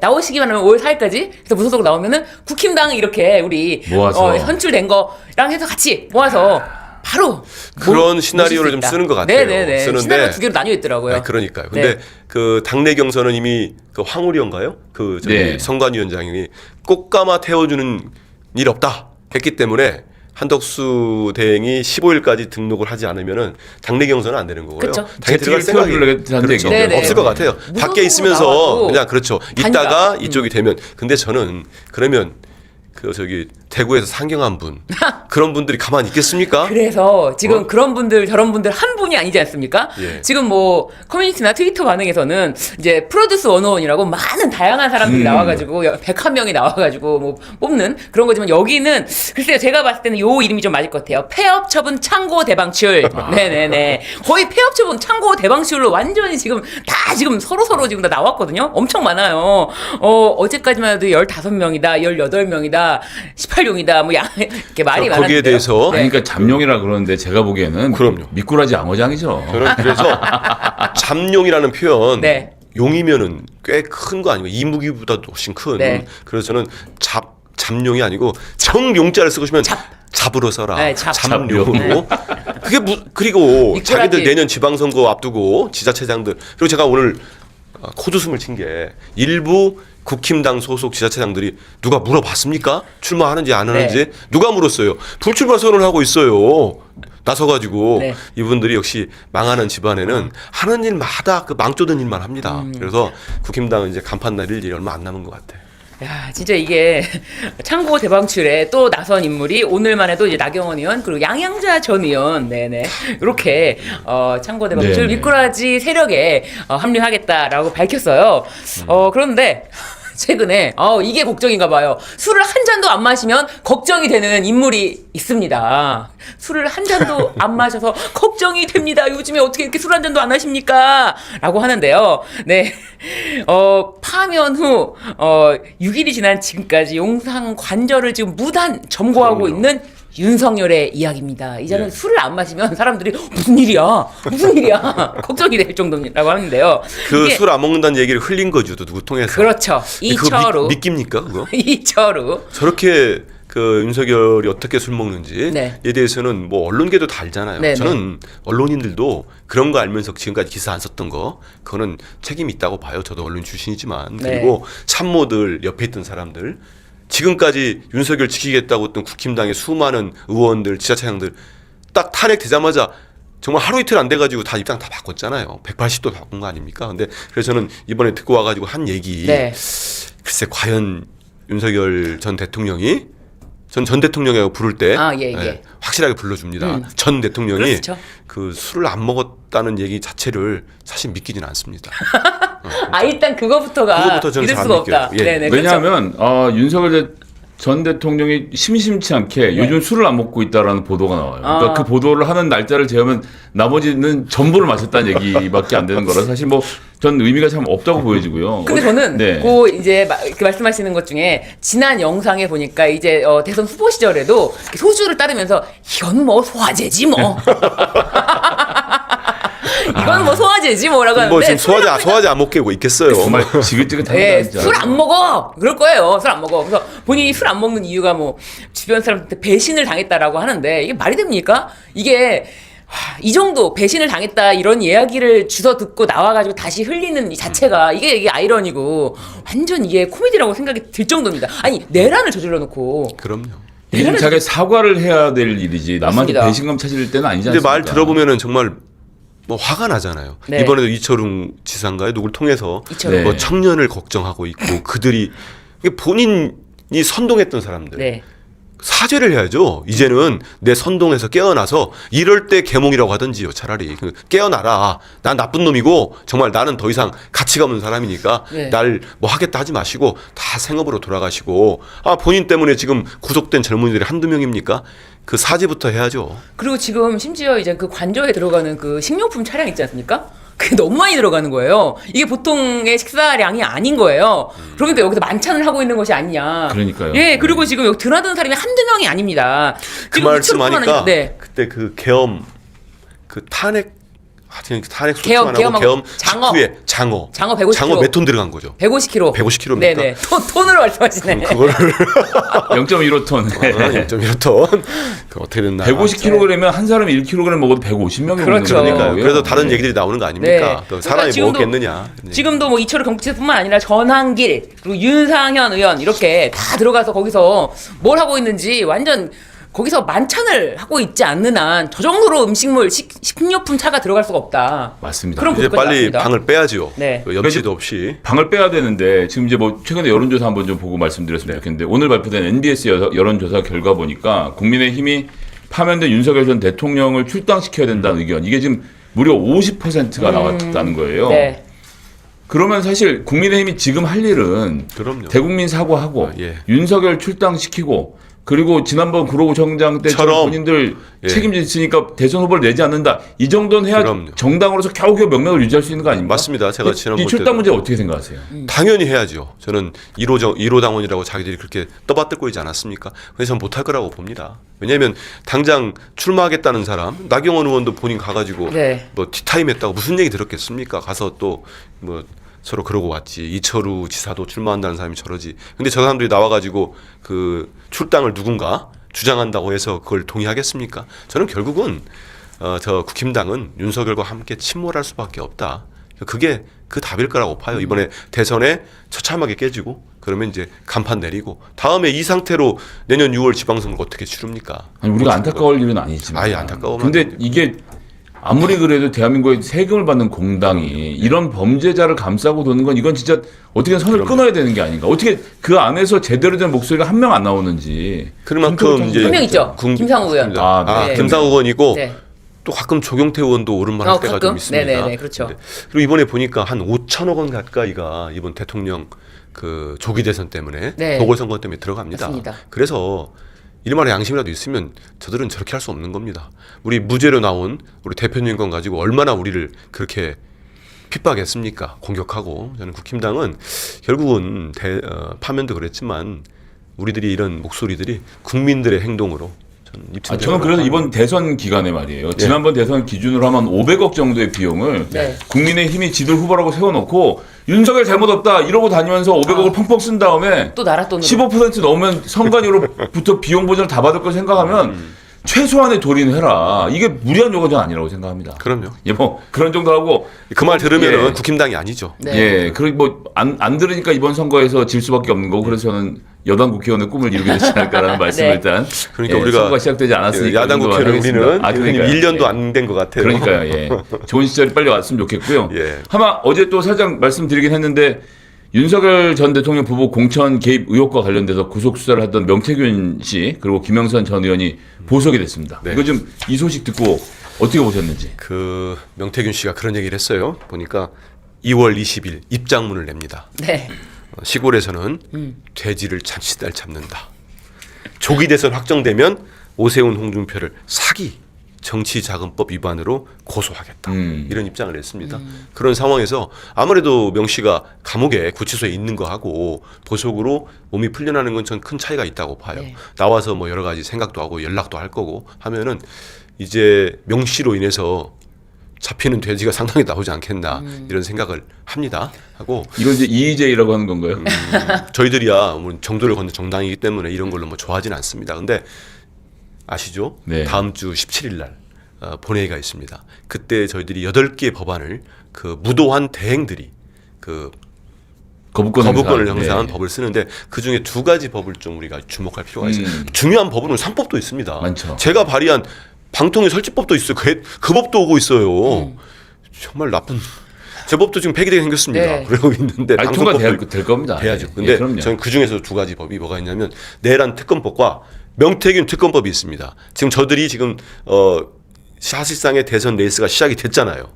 B: 나오시기만 하면 5월 4일까지 그래서 무소속으로 나오면은 국힘당 이렇게 우리
A: 모아서.
B: 선출된 거랑 해서 같이 모아서 바로
C: 그런
B: 모실
C: 시나리오를
B: 수
C: 좀
B: 있다.
C: 쓰는 것 같아요.
B: 네네네.
C: 쓰는데
B: 시나리오 두 개로 나뉘어 있더라고요.
C: 그러니까요. 근데
B: 네.
C: 그 당내 경선은 이미 그 황우리인가요? 그 저기
A: 네.
C: 선관위원장이 꽃가마 태워주는 일 없다 했기 때문에 한덕수 대행이 15일까지 등록을 하지 않으면은 당내 경선은 안 되는 거고요.
B: 그쵸.
C: 당연히 들어갈 생각이
A: 태워주려고
C: 그렇죠.
B: 네네.
C: 없을 것 같아요.
B: 무소속으로
C: 밖에 있으면서
B: 나와도
C: 그냥 그렇죠.
B: 단가.
C: 있다가 이쪽이 되면 근데 저는 그러면 그 저기 대구에서 상경한 분 그런 분들이 가만히 있겠습니까?
B: 그래서 지금 그런 분들 저런 분들 한 분이 아니지 않습니까?
C: 예.
B: 지금 뭐 커뮤니티나 트위터 반응에서는 이제 프로듀스 101이라고 많은 다양한 사람들이 나와가지고 101명이 나와가지고 뭐 뽑는 그런 거지만 여기는 글쎄요 제가 봤을 때는 요 이름이 좀 맞을 것 같아요. 폐업 처분 창고 대방출. 네네네. 거의 폐업 처분 창고 대방출로 완전히 지금 다 지금 서로 지금 다 나왔거든요. 엄청 많아요. 어제까지만 해도 15명이다, 18명이다, 18용이다, 뭐 이렇게 말이
C: 거기에
B: 하는데요.
C: 대해서
B: 네.
A: 아니, 그러니까 잠룡이라 그러는데 제가 보기에는
C: 그럼요.
A: 미꾸라지 앙어장이죠.
C: 저는 그래서 잠룡이라는 표현
B: 네.
C: 용이면은 꽤 큰 거 아니고 이무기보다도 훨씬 큰.
B: 네.
C: 그래서 저는 잠룡이 아니고 정용자를 쓰시면 잡으로 써라.
B: 네,
C: 잠룡.
B: 네.
C: 그게 그리고
B: 미꾸라지.
C: 자기들 내년 지방선거 앞두고 지자체장들 그리고 제가 오늘 코웃음을 친 게 일부 국힘당 소속 지자체장들이 누가 물어봤습니까? 출마하는지 안 하는지
B: 네.
C: 누가 물었어요? 불출마 선언을 하고 있어요. 나서가지고
B: 네.
C: 이분들이 역시 망하는 집안에는 하는 일마다 그 망조든 일만 합니다. 그래서 국힘당은 이제 간판 날릴 일이 얼마 안 남은 것 같아요.
B: 야, 진짜 이게 창고 대방출에 또 나선 인물이 오늘만 해도 이제 나경원 의원 그리고 양양자 전 의원, 네네 이렇게 창고 대방출
A: 네네.
B: 미꾸라지 세력에 합류하겠다라고 밝혔어요. 그런데 최근에 이게 걱정인가 봐요. 술을 한 잔도 안 마시면 걱정이 되는 인물이 있습니다. 술을 한 잔도 안 마셔서 걱정이 됩니다. 요즘에 어떻게 이렇게 술 한 잔도 안 하십니까? 라고 하는데요. 네. 파면 후 6일이 지난 지금까지 용산 관저를 지금 무단 점거하고
C: 그럼요.
B: 있는 윤석열의 이야기입니다. 이제는
C: 예.
B: 술을 안 마시면 사람들이 무슨 일이야? 무슨 일이야? 걱정이 될 정도라고 하는데요.
C: 그
B: 이게-
C: 술 안 먹는다는 얘기를 흘린 거죠. 누구 통해서.
B: 그렇죠.
C: 그거
B: 이철우.
C: 믿깁니까 그거?
B: 이철우.
C: 저렇게 그 윤석열이 어떻게 술 먹는지에
B: 네.
C: 대해서는 뭐 언론계도 다 알잖아요.
B: 네네.
C: 저는 언론인들도 그런 거 알면서 지금까지 기사 안 썼던 거 그거는 책임이 있다고 봐요. 저도 언론 출신이지만
B: 네.
C: 그리고 참모들 옆에 있던 사람들 지금까지 윤석열 지키겠다고 했던 국힘당의 수많은 의원들 지자체장들 딱 탄핵되자마자 정말 하루 이틀 안 돼가지고 다 입장 다 바꿨잖아요. 180도 바꾼 거 아닙니까? 근데 그래서 저는 이번에 듣고 와가지고 한 얘기
B: 네.
C: 글쎄 과연 윤석열 전 대통령이 전 대통령이라고 부를 때
B: 예.
C: 확실하게 불러줍니다. 전 대통령이
B: 그렇죠.
C: 그 술을 안 먹었다는 얘기 자체를 사실 믿기지는 않습니다.
B: 일단 그거부터가
C: 그거부터 저는
B: 믿을
C: 잘
B: 수가
C: 안 믿겨요.
B: 없다.
C: 예.
B: 네네. 그렇죠.
A: 왜냐하면 윤석열 전 대통령이 심심치 않게 요즘 술을 안 먹고 있다라는 보도가 나와요. 그러니까 그 보도를 하는 날짜를 제하면 나머지는 전부를 마셨다는 얘기밖에 안 되는 거라 사실 뭐 전 의미가 참 없다고 보여지고요.
B: 근데 저는
A: 네.
B: 그 이제 이렇게 말씀하시는 것 중에 지난 영상에 보니까 이제 대선 후보 시절에도 이렇게 소주를 따르면서 이건 뭐 소화제지 뭐. 이건 뭐 소화제지 뭐라고 하는데
C: 뭐 지금 소화제 안 먹게 있겠어요.
A: 정말 지긋지긋한
B: 예,
A: 진짜.
B: 술 안 먹어. 그럴 거예요. 술 안 먹어. 그래서 본인이 술 안 먹는 이유가 뭐 주변 사람한테 배신을 당했다라고 하는데 이게 말이 됩니까? 이게 이 정도 배신을 당했다 이런 이야기를 주워 듣고 나와가지고 다시 흘리는 이 자체가 이게 아이러니고 완전 이게 코미디라고 생각이 들 정도입니다. 아니 내란을 저질러 놓고
C: 그럼요.
A: 이게 좀 자기 사과를 해야 될 일이지 남한테
B: 맞습니다.
A: 배신감 찾을 때는 아니지
C: 근데
A: 않습니까?
C: 말 들어보면은 정말 뭐 화가 나잖아요.
B: 네.
C: 이번에도 이철웅 지사인가요? 누굴 통해서
B: 이철웅.
C: 뭐
A: 네.
C: 청년을 걱정하고 있고 그들이 이게 본인이 선동했던 사람들
B: 네.
C: 사죄를 해야죠. 이제는 내 선동에서 깨어나서 이럴 때 계몽이라고 하든지요. 차라리 깨어나라. 난 나쁜 놈이고 정말 나는 더 이상 가치가 없는 사람이니까
B: 네.
C: 날 뭐 하겠다 하지 마시고 다 생업으로 돌아가시고 본인 때문에 지금 구속된 젊은이들이 한두 명입니까? 그 사죄부터 해야죠.
B: 그리고 지금 심지어 이제 그 관저에 들어가는 그 식료품 차량 있지 않습니까? 그게 너무 많이 들어가는 거예요. 이게 보통의 식사량이 아닌 거예요. 그러니까 여기서 만찬을 하고 있는 것이 아니냐.
A: 그러니까요.
B: 예, 그리고 지금 여기 드나드는 사람이 한두 명이 아닙니다.
C: 그
B: 지금
C: 말씀하니까
B: 이철우뿐만 네.
C: 그때 그 계엄 그 탄핵 탄핵
B: 계엄,
C: 소추안 하고
B: 계엄하고
C: 계엄
B: 장어.
C: 직후에 장어
B: 150kg.
C: 장어 몇 톤 들어간 거죠?
B: 150kg.
C: 150kg 입니까?
B: 네네. 톤으로 말씀하시네.
C: 그거를
A: 0.15톤.
C: 0.1톤 그 어떻게 됐나?
A: 150kg이면 한 사람이 1kg 먹어도 150명이
B: 그렇죠.
C: 그러니까요. 그래서 다른 얘기들이 나오는 거 아닙니까?
B: 네.
C: 또 사람이
B: 그러니까
C: 먹었겠느냐? 네.
B: 지금도 뭐 이철우 경기지사뿐만 아니라 전한길 그리고 윤상현 의원 이렇게 다 들어가서 거기서 뭘 하고 있는지 완전 거기서 만찬을 하고 있지 않는 한 저 정도로 음식물 식료품 차가 들어갈 수가 없다.
A: 맞습니다.
B: 그럼
C: 이제
B: 보도까지
C: 빨리
B: 나왔습니다.
C: 방을 빼야죠.
B: 네.
C: 그 염치도 없이.
A: 방을 빼야 되는데 지금 이제 뭐 최근에 여론조사 한번 좀 보고 말씀드렸으면 좋겠는데 오늘 발표된 NBS 여론조사 결과 보니까 국민의힘이 파면된 윤석열 전 대통령을 출당시켜야 된다는 의견 이게 지금 무려 50%가 나왔다는 거예요.
B: 네.
A: 그러면 사실 국민의힘이 지금 할 일은
C: 그럼요.
A: 대국민 사과하고
C: 예.
A: 윤석열 출당시키고 그리고 지난번 구로구청장 때처럼
C: 처럼.
A: 본인들
C: 예.
A: 책임졌으니까 대선 후보를 내지 않는다. 이 정도는 해야
C: 그럼요.
A: 정당으로서 겨우겨우 명맥을 유지할 수 있는 거 아닙니까?
C: 맞습니다. 제가 지난번
A: 이 출당
C: 때도-
A: 문제 어떻게 생각하세요?
C: 당연히 해야죠. 저는 1호 당원이라고 자기들이 그렇게 떠받들고 있지 않았습니까? 그래서 저는 못할 거라고 봅니다. 왜냐하면 당장 출마하겠다는 사람, 나경원 의원도 본인 가가지고
B: 네.
C: 뭐 티타임 했다고 무슨 얘기 들었겠습니까? 가서 또 뭐 서로 그러고 왔지. 이철우 지사도 출마한다는 사람이 저러지. 근데 저 사람들이 나와가지고 그 출당을 누군가 주장한다고 해서 그걸 동의하겠습니까? 저는 결국은 저 국힘당은 윤석열과 함께 침몰할 수밖에 없다. 그게 그 답일 거라고 봐요. 이번에 대선에 처참하게 깨지고 그러면 이제 간판 내리고 다음에 이 상태로 내년 6월 지방선거 어떻게 치릅니까?
A: 아니, 우리가 안타까울 일은 아니지만.
C: 아예 안타까우면
A: 근데
C: 안 됩니다.
A: 이게 아무리 그래도 대한민국에 세금을 받는 공당이 이런 범죄자를 감싸고 도는 건 이건 진짜 어떻게 선을 끊어야 되는 게 아닌가. 어떻게 그 안에서 제대로 된 목소리가 한 명 안 나오는지.
C: 그만큼 이제
B: 한 명 있죠. 김상욱 의원.
A: 네.
C: 김상욱 의원이고
B: 네.
C: 또 가끔 조경태 의원도 오른말 할 때가
B: 가끔?
C: 좀 있습니다.
B: 네네네, 그렇죠.
C: 그리고 이번에 보니까 한 5천억 원 가까이가 이번 대통령 그 조기 대선 때문에
B: 네.
C: 보궐선거 때문에 들어갑니다.
B: 맞습니다.
C: 그래서 이만한 양심이라도 있으면 저들은 저렇게 할 수 없는 겁니다. 우리 무죄로 나온 우리 대표님 건 가지고 얼마나 우리를 그렇게 핍박했습니까? 공격하고. 저는 국힘당은 결국은 파면도 그랬지만 우리들이 이런 목소리들이 국민들의 행동으로 저는 입증.
A: 저는 그래서 이번 대선 기간에 말이에요. 지난번 대선 기준으로 하면 500억 정도의 비용을
B: 네.
A: 국민의힘이 지들 후보라고 세워놓고 윤석열 잘못 없다 이러고 다니면서 500억을 펑펑 쓴 다음에
B: 또 나라 돈으로.
A: 15% 넘으면 선관위로부터 비용 보전을 다 받을 거 생각하면 최소한의 도리는 해라. 이게 무리한 요구는 아니라고 생각합니다.
C: 그럼요.
A: 예, 뭐 그런 정도 하고
C: 그 말 들으면은
A: 예.
C: 국힘당이 아니죠.
B: 네.
A: 예, 그리고 뭐 안 들으니까 이번 선거에서 질 수밖에 없는 거고 그래서 저는 여당 국회의원의 꿈을 이루게 되지 않을까라는 말씀을
B: 네.
A: 일단
C: 그러니까
A: 예,
C: 우리가
A: 선거가 시작되지 않았으니까
C: 야당
A: 이 정도
C: 국회를
A: 하겠습니다.
C: 우리는
A: 그러니까요.
C: 1년도
A: 예.
C: 안 된 것 같아요.
A: 그러니까요. 예. 좋은 시절이 빨리 왔으면 좋겠고요.
C: 예.
A: 아마 어제 또 살짝 말씀드리긴 했는데 윤석열 전 대통령 부부 공천 개입 의혹과 관련돼서 구속 수사를 했던 명태균 씨 그리고 김영선 전 의원이 보석이 됐습니다.
C: 네.
A: 이거 좀 이 소식 듣고 어떻게 보셨는지.
C: 그 명태균 씨가 그런 얘기를 했어요. 보니까 2월 20일 입장문을 냅니다.
B: 네.
C: 시골에서는 돼지를 잔치날 잡는다. 조기 대선 확정되면 오세훈 홍준표를 사기 정치자금법 위반으로 고소하겠다. 이런 입장을 냈습니다. 그런 상황에서 아무래도 명 씨가 감옥에 구치소에 있는 거하고 보석으로 몸이 풀려나는 건 전 큰 차이가 있다고 봐요.
B: 네.
C: 나와서 뭐 여러 가지 생각도 하고 연락도 할 거고 하면은 이제 명 씨로 인해서 잡히는 돼지가 상당히 나오지 않겠나 이런 생각을 합니다. 하고
A: 이건 이제 EJ라고 하는 건가요?
C: 저희들이야 뭐 정도를 걷는 정당이기 때문에 이런 걸로 뭐 좋아하진 않습니다. 근데 아시죠?
A: 네.
C: 다음 주 17일 날 본회의가 있습니다. 그때 저희들이 8개의 법안을 그 무도한 대행들이 그 거부권을 형성한
A: 네.
C: 법을 쓰는데 그중에 2가지 법을 좀 우리가 주목할 필요가 있어요. 중요한 법은 상법도 있습니다.
A: 많죠.
C: 제가 발의한 방통위 설치법도 있어요. 그 법도 오고 있어요. 정말 나쁜 제법도 지금 폐기되게 생겼습니다.
B: 네.
C: 그러고 있는데
A: 아니,
C: 방송법도
A: 될 겁니다.
C: 돼야죠.
A: 예.
C: 근데
A: 예, 그럼요.
C: 저는 그 중에서 2가지 법이 뭐가 있냐면 내란 특검법과 명태균 특검법이 있습니다. 지금 저들이 지금 사실상의 대선 레이스가 시작이 됐잖아요.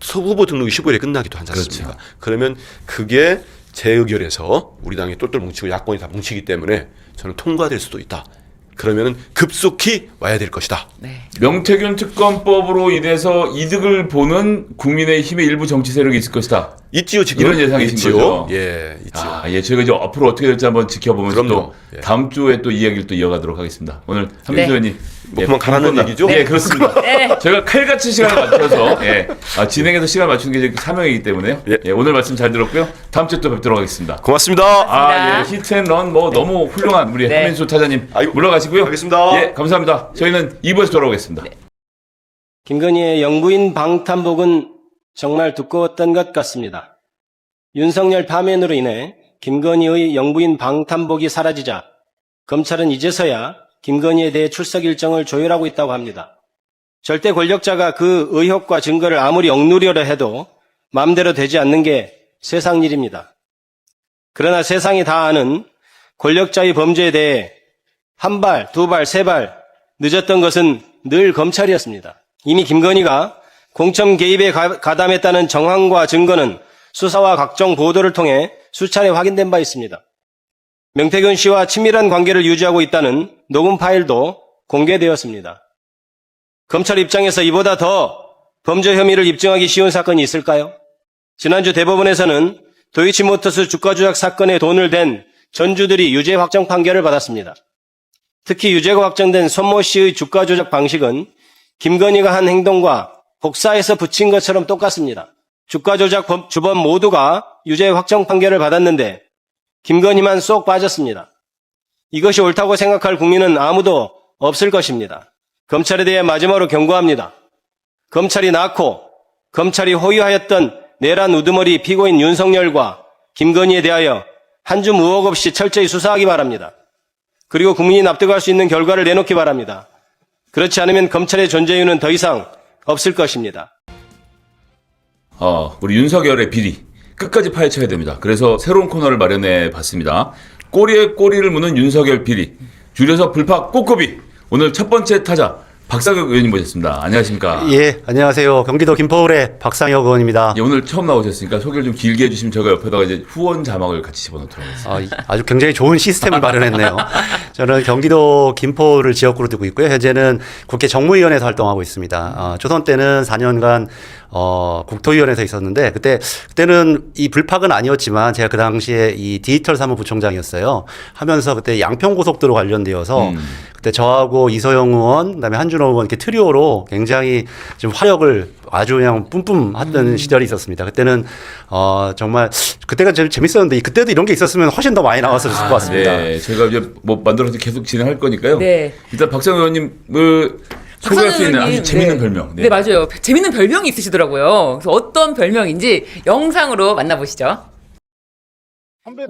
C: 후보 등록이 15일에 끝나기도 하지 않습니까?
A: 그렇죠.
C: 그러면 그게 재의결에서 우리 당이 똘똘 뭉치고 야권이 다 뭉치기 때문에 저는 통과될 수도 있다. 그러면은 급속히 와야 될 것이다.
B: 네.
A: 명태균 특검법으로 인해서 이득을 보는 국민의힘의 일부 정치 세력이 있을 것이다.
C: 있지요 지금
A: 이런 예상이신
C: 있지요.
A: 거죠?
C: 예, 있지요.
A: 예, 저희가 이제 앞으로 어떻게 될지 한번 지켜보면서
C: 그럼요.
A: 또
C: 예.
A: 다음 주에 또 이야기를 또 이어가도록 하겠습니다. 오늘 한민수
B: 네.
A: 의원님.
C: 뭐 그만 가라는 얘기죠?
A: 예, 그렇습니다.
B: 네.
A: 저희가 칼같이 시간을 맞춰서 진행해서 시간을 맞추는 게 사명이기 때문에요.
C: 예.
A: 예, 오늘 말씀 잘 들었고요. 다음 주에 또 뵙도록 하겠습니다.
C: 고맙습니다.
A: 히트앤런 너무 훌륭한 우리
B: 네.
A: 한민수 타자님
C: 아이고,
A: 물러가시고요.
C: 알겠습니다.
A: 예, 감사합니다. 저희는 2부에서 돌아오겠습니다.
D: 김건희의 영부인 방탄복은 정말 두꺼웠던 것 같습니다. 윤석열 파면으로 인해 김건희의 영부인 방탄복이 사라지자 검찰은 이제서야 김건희에 대해 출석 일정을 조율하고 있다고 합니다. 절대 권력자가 그 의혹과 증거를 아무리 억누르려 해도 마음대로 되지 않는 게 세상 일입니다. 그러나 세상이 다 아는 권력자의 범죄에 대해 한 발, 두 발, 세 발 늦었던 것은 늘 검찰이었습니다. 이미 김건희가 공천 개입에 가담했다는 정황과 증거는 수사와 각종 보도를 통해 수차례 확인된 바 있습니다. 명태균 씨와 친밀한 관계를 유지하고 있다는 녹음 파일도 공개되었습니다. 검찰 입장에서 이보다 더 범죄 혐의를 입증하기 쉬운 사건이 있을까요? 지난주 대법원에서는 도이치모터스 주가 조작 사건에 돈을 댄 전주들이 유죄 확정 판결을 받았습니다. 특히 유죄가 확정된 손모 씨의 주가 조작 방식은 김건희가 한 행동과 복사해서 붙인 것처럼 똑같습니다. 주가 조작 주범 모두가 유죄 확정 판결을 받았는데 김건희만 쏙 빠졌습니다. 이것이 옳다고 생각할 국민은 아무도 없을 것입니다. 검찰에 대해 마지막으로 경고합니다. 검찰이 낳고 검찰이 호위하였던 내란 우두머리 피고인 윤석열과 김건희에 대하여 한 줌 의혹 없이 철저히 수사하기 바랍니다. 그리고 국민이 납득할 수 있는 결과를 내놓기 바랍니다. 그렇지 않으면 검찰의 존재 이유는 더 이상 없을 것입니다.
A: 우리 윤석열의 비리 끝까지 파헤쳐야 됩니다. 그래서 새로운 코너를 마련해 봤습니다. 꼬리에 꼬리를 무는 윤석열 비리, 줄여서 불파 꼬꼬비. 오늘 첫 번째 타자 박상혁 의원님 모셨습니다. 안녕하십니까?
G: 예, 안녕하세요. 경기도 김포울의 박상혁 의원입니다.
A: 예, 오늘 처음 나오셨으니까 소개를 좀 길게 해주시면 제가 옆에다가 이제 후원 자막을 같이 집어넣도록 하겠습니다.
G: 아주 굉장히 좋은 시스템을 마련했네요. 저는 경기도 김포를 지역구로 두고 있고요. 현재는 국회 정무위원회에서 활동하고 있습니다. 조선 때는 4년간 국토위원회에서 있었는데 그때는 이 불팍은 아니었지만 제가 그 당시에 이 디지털 사무부총장이었어요. 하면서 그때 양평고속도로 관련되어서 그때 저하고 이소영 의원, 그다음에 한준호 의원 이렇게 트리오로 굉장히 좀 화력을 아주 그냥 뿜뿜 했던 시절이 있었습니다. 그때는 정말 그때가 제일 재밌었는데 그때도 이런 게 있었으면 훨씬 더 많이 나왔을 것 같습니다.
A: 네, 제가 이제 뭐 만들어서 계속 진행할 거니까요.
B: 네.
A: 일단 박상혁 의원님을 소개할 수 있는 아주 재밌는 별명.
B: 네, 맞아요. 재밌는 별명이 있으시더라고요. 그래서 어떤 별명인지 영상으로 만나보시죠.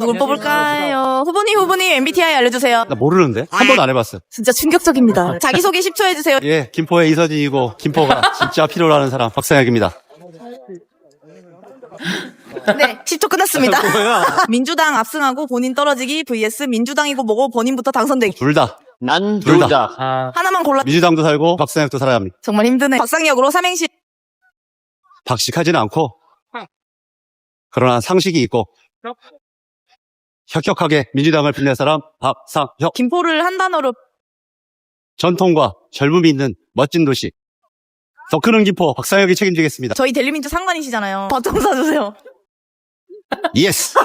H: 누굴 뽑을까요? 후보님 MBTI 알려주세요.
G: 나 모르는데? 한 번도 안 해봤어요.
H: 진짜 충격적입니다. 자기소개 10초 해주세요.
G: 예, 김포의 이서진이고 김포가 진짜 필요로 하는 사람 박상혁입니다.
H: 네, 10초 끝났습니다. 민주당 압승하고 본인 떨어지기 vs 민주당이고 뭐고 본인부터 당선되기.
G: 둘 다.
D: 난
G: 둘
D: 둘
G: 다.
D: 다.
H: 하나만 골라.
G: 민주당도 살고 박상혁도 살아야 합니다.
H: 정말 힘드네. 박상혁으로 삼행시.
G: 박식하지는 않고 그러나 상식이 있고 혁혁하게 민주당을 빛낼 사람 박상혁.
H: 김포를 한 단어로.
G: 전통과 젊음이 있는 멋진 도시. 더 크는 김포 박상혁이 책임지겠습니다.
H: 저희 델리민주 상관이시잖아요. 밥 좀 사주세요.
G: 예스.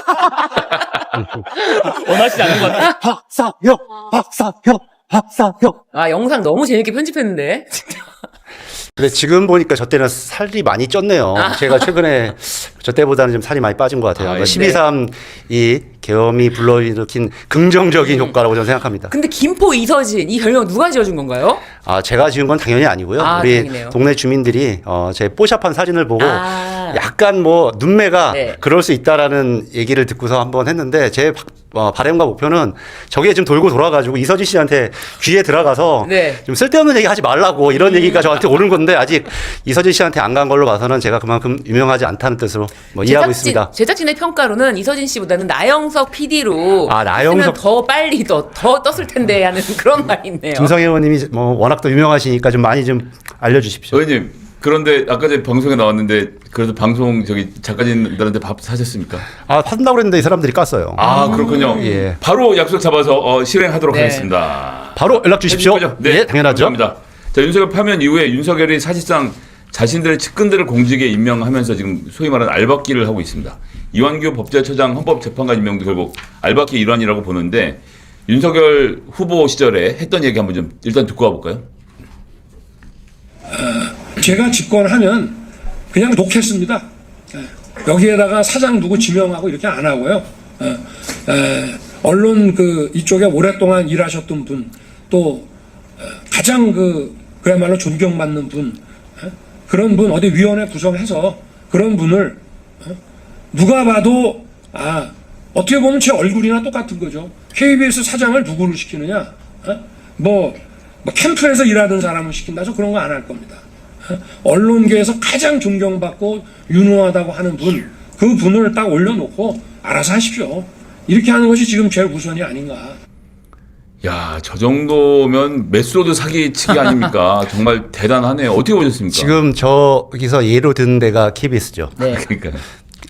B: 원하시지 않는 것 같아요.
G: 박상혁.
B: 영상 너무 재밌게 편집했는데.
G: 근데 지금 보니까 저 때는 살이 많이 쪘네요. 제가 최근에 저 때보다는 좀 살이 많이 빠진 것 같아요. 12.3이 계엄이 불러일으킨 긍정적인 효과라고 저는 생각합니다.
B: 근데 김포 이서진 이 별명 누가 지어준 건가요?
G: 제가 지은 건 당연히 아니고요. 우리
B: 다행이네요.
G: 동네 주민들이 제 뽀샵한 사진을 보고 약간 뭐 눈매가
B: 네.
G: 그럴 수 있다라는 얘기를 듣고서 한번 했는데 제 바람과 목표는 저게 좀 돌고 돌아가지고 이서진 씨한테 귀에 들어가서
B: 네.
G: 좀 쓸데없는 얘기 하지 말라고 이런 얘기가 저한테 오는 건데 아직 이서진 씨한테 안 간 걸로 봐서는 제가 그만큼 유명하지 않다는 뜻으로 이해하고 있습니다.
B: 제작진의 평가로는 이서진 씨보다는 나영석 PD로
G: 나영석
B: 더 빨리 더 떴을 텐데 하는 그런 말이 있네요.
G: 김성애 의원님이 워낙 또 유명하시니까 좀 많이 좀 알려주십시오.
A: 의원님, 그런데 아까 전에 방송에 나왔는데 그래도 방송 작가진들한테 밥 사셨습니까?
G: 판다고 그랬는데 이 사람들이 깠어요.
A: 그렇군요.
G: 예.
A: 바로 약속 잡아서 실행하도록
B: 네.
A: 하겠습니다.
G: 바로 연락 주십시오.
A: 해주실 거죠? 네,
G: 예, 당연하죠.
A: 감사합니다. 자, 윤석열 파면 이후에 윤석열이 사실상 자신들의 측근들을 공직에 임명하면서 지금 소위 말하는 알박기를 하고 있습니다. 이완규 법제처장 헌법재판관 임명도 결국 알박기 일환이라고 보는데 윤석열 후보 시절에 했던 얘기 한번 좀 일단 듣고 와볼까요?
I: 제가 집권하면 그냥 놓겠습니다. 여기에다가 사장 누구 지명하고 이렇게 안 하고요. 언론 이쪽에 오랫동안 일하셨던 분, 또 가장 그야말로 존경받는 분, 그런 분 어디 위원회 구성해서 그런 분을 누가 봐도 어떻게 보면 제 얼굴이나 똑같은 거죠. KBS 사장을 누구를 시키느냐? 뭐 캠프에서 일하던 사람을 시킨다. 저 그런 거 안 할 겁니다. 언론계에서 가장 존경받고 유능하다고 하는 분, 그 분을 딱 올려놓고 알아서 하십시오. 이렇게 하는 것이 지금 제일 우선이 아닌가.
A: 야, 저 정도면 메스로드 사기치기 아닙니까? 정말 대단하네요. 어떻게 보셨습니까?
G: 지금 저기서 예로 든 데가 KBS죠.
B: 네.
A: 그러니까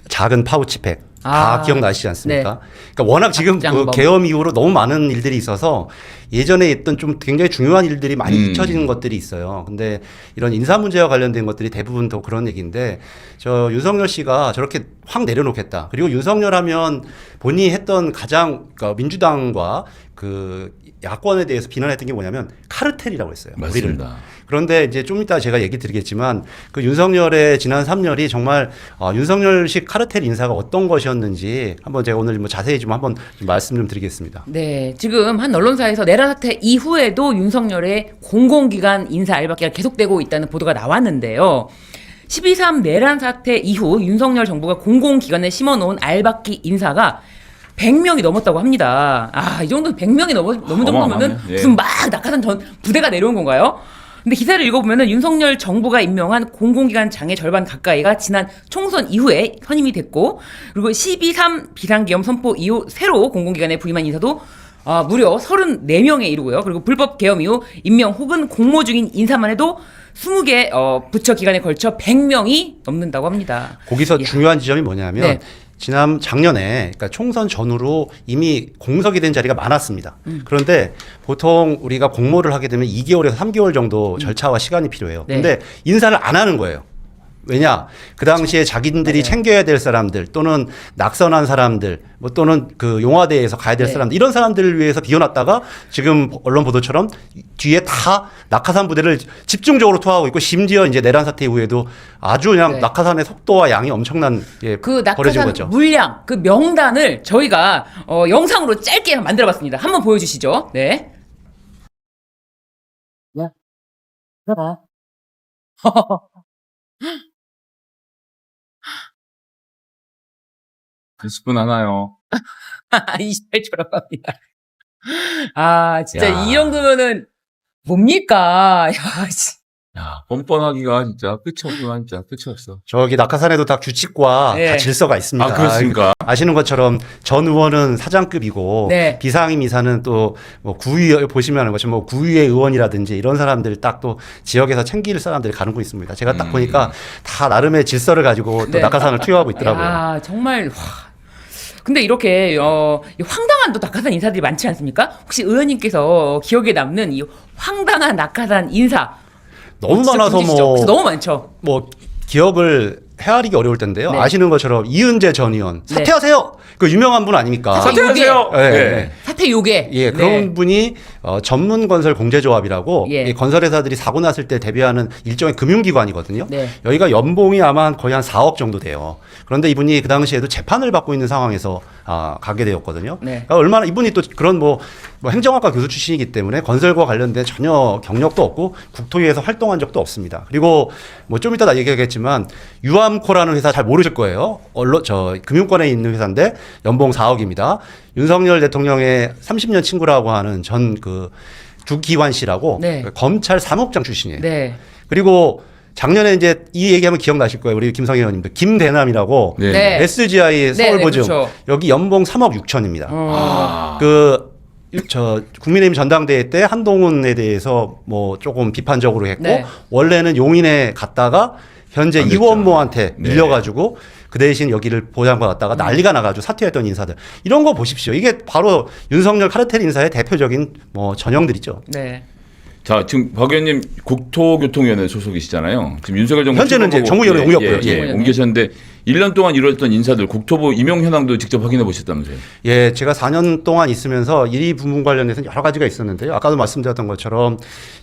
G: 작은 파우치팩. 다
B: 아,
G: 기억나시지 않습니까?
B: 네.
G: 그러니까 워낙 지금 그
B: 박장범.
G: 계엄 이후로 너무 많은 일들이 있어서 예전에 있던 좀 굉장히 중요한 일들이 많이 잊혀지는 것들이 있어요. 근데 이런 인사 문제와 관련된 것들이 대부분 더 그런 얘기인데 저 윤석열 씨가 저렇게 확 내려놓겠다. 그리고 윤석열 하면 본인이 했던 가장 그러니까 민주당과 그 야권에 대해서 비난했던 게 뭐냐면 카르텔이라고 했어요. 우리를.
A: 맞습니다.
G: 그런데 이제 좀 이따 제가 얘기 드리겠지만 그 윤석열의 지난 3년이 정말 윤석열식 카르텔 인사가 어떤 것이었는지 한번 제가 오늘 뭐 자세히 좀 한번 좀 말씀 좀 드리겠습니다.
B: 네, 지금 한 언론사에서 내란 사태 이후에도 윤석열의 공공기관 인사 알박기가 계속되고 있다는 보도가 나왔는데요. 12.3 내란 사태 이후 윤석열 정부가 공공기관에 심어놓은 알박기 인사가 100명이 넘었다고 합니다. 아, 이 정도 100명이 넘은 정도면은
A: 어마어마하네요. 예.
B: 무슨 막 낙하산 전 부대가 내려온 건가요? 근데 기사를 읽어보면은 윤석열 정부가 임명한 공공기관 장의 절반 가까이가 지난 총선 이후에 선임이 됐고, 그리고 12.3 비상계엄 선포 이후 새로 공공기관에 부임한 인사도 무려 34명에 이르고요. 그리고 불법 계엄 이후 임명 혹은 공모 중인 인사만 해도 20개 부처 기관에 걸쳐 100명이 넘는다고 합니다.
G: 거기서
B: 야.
G: 중요한 지점이 뭐냐면
B: 네.
G: 작년에 그러니까 총선 전후로 이미 공석이 된 자리가 많았습니다. 그런데 보통 우리가 공모를 하게 되면 2개월에서 3개월 정도 절차와 시간이 필요해요.
B: 네.
G: 근데 인사를 안 하는 거예요. 왜냐? 그 당시에 자기들이
B: 맞아요.
G: 챙겨야 될 사람들 또는 낙선한 사람들 뭐 또는 그 용화대에서 가야 될
B: 네.
G: 사람들 이런 사람들을 위해서 비워놨다가 지금 언론 보도처럼 뒤에 다 낙하산 부대를 집중적으로 투하하고 있고 심지어 이제 내란 사태 이후에도 아주 그냥
B: 네.
G: 낙하산의 속도와 양이 엄청난
B: 그
G: 벌어진
B: 낙하산
G: 거죠.
B: 물량, 그 명단을 저희가 영상으로 짧게 만들어봤습니다. 한번 보여주시죠. 네. 야, 봐봐.
A: 10분 하나요.
B: 28초라고 합니다. 아, 진짜
A: 야.
B: 이 정도면은 뭡니까? 야,
A: 야, 뻔뻔하기가 진짜 끝이 없구나, 진짜 끝이 없어.
G: 저기 낙하산에도 다 규칙과
B: 네.
G: 다 질서가 있습니다.
A: 아, 그렇습니까?
G: 아시는 것처럼 전 의원은 사장급이고
B: 네.
G: 비상임 이사는 또 뭐 구의 보시면 것처럼 뭐 구의회 의원이라든지 이런 사람들 딱 또 지역에서 챙길 사람들이 가르고 있습니다. 제가 딱 보니까 다 나름의 질서를 가지고 또
B: 네.
G: 낙하산을 투여하고 있더라고요.
B: 야, 정말 와. 근데 이렇게 이 황당한 또 낙하산 인사들이 많지 않습니까? 혹시 의원님께서 기억에 남는 이 황당한 낙하산 인사
G: 너무
B: 진짜
G: 많아서
B: 분지시죠?
G: 뭐
B: 너무 많죠.
G: 뭐 기억을 헤아리기 어려울 텐데요.
B: 네.
G: 아시는 것처럼 이은재 전 의원
B: 네.
G: 사퇴하세요. 그 유명한 분 아닙니까?
A: 사퇴하세요!
G: 예,
A: 네.
G: 예.
B: 사태 요괴.
G: 예, 그런
B: 네.
G: 분이 전문 건설 공제조합이라고
B: 예.
G: 이 건설회사들이 사고 났을 때 대비하는 일종의 금융기관이거든요.
B: 네.
G: 여기가 연봉이 아마 거의 한 4억 정도 돼요. 그런데 이분이 그 당시에도 재판을 받고 있는 상황에서 가게 되었거든요.
B: 네.
G: 그러니까 얼마나 이분이 또 그런 뭐 행정학과 교수 출신이기 때문에 건설과 관련된 전혀 경력도 없고 국토위에서 활동한 적도 없습니다. 그리고 뭐 좀 이따 얘기하겠지만 유암코라는 회사 잘 모르실 거예요. 금융권에 있는 회사인데 연봉 4억입니다. 윤석열 대통령의 30년 친구라고 하는 전 그 주기환 씨라고
B: 네.
G: 검찰 사무국장 출신이에요.
B: 네.
G: 그리고 작년에 이제 이 얘기하면 기억나실 거예요. 우리 김성희 의원님도 김대남이라고
A: 네.
B: 네.
G: SGI
B: 네,
G: 서울보증
B: 네, 그렇죠.
G: 여기 연봉 3억 6천입니다.
A: 아.
G: 국민의힘 전당대회 때 한동훈에 대해서 뭐 조금 비판적으로 했고
B: 네.
G: 원래는 용인에 갔다가 현재
A: 안 됐죠.
G: 이원모한테
A: 네.
G: 밀려가지고 그 대신 여기를 보장받았다가 난리가 나가지고 사퇴했던 인사들 이런 거 보십시오. 이게 바로 윤석열 카르텔 인사의 대표적인 뭐 전형들이죠.
B: 네.
A: 자, 지금 박 의원님 국토교통위원회 소속이시잖아요. 지금 윤석열 정부
G: 현재는 이제
A: 출범하고
G: 정무위원회 옮겼고요.
A: 예,
B: 정무위원회.
A: 옮기셨는데 1년 동안 이루어졌던 인사들 국토부 임용 현황도 직접 확인해 보셨다면서요?
G: 예, 제가 4년 동안 있으면서 이 부분 관련해서 여러 가지가 있었는데요. 아까도 말씀드렸던 것처럼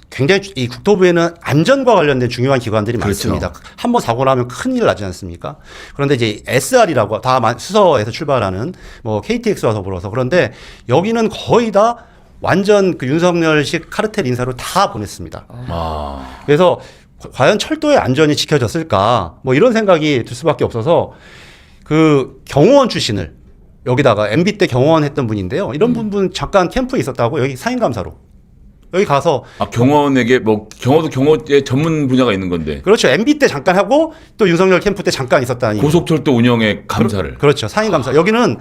G: 굉장히 이 국토부에는 안전과 관련된 중요한 기관들이
A: 그렇죠.
G: 많습니다. 한번 사고 나면 큰일 나지 않습니까? 그런데 이제 SR이라고 다 수서에서 출발하는 뭐 KTX와 더불어서 그런데 여기는 거의 다 완전 그 윤석열식 카르텔 인사로 다 보냈습니다.
A: 아.
G: 그래서 과연 철도의 안전이 지켜졌을까? 뭐 이런 생각이 들 수밖에 없어서 그 경호원 출신을 여기다가 MB 때 경호원 했던 분인데요. 이런 분 잠깐 캠프에 있었다고 여기 사인감사로 여기 가서
A: 경호원에게 뭐 경호도 경호의 전문 분야가 있는 건데
G: 그렇죠. MB 때 잠깐 하고 또 윤석열 캠프 때 잠깐 있었다니.
A: 고속철도 운영의 감사를.
G: 그렇죠. 사인감사. 여기는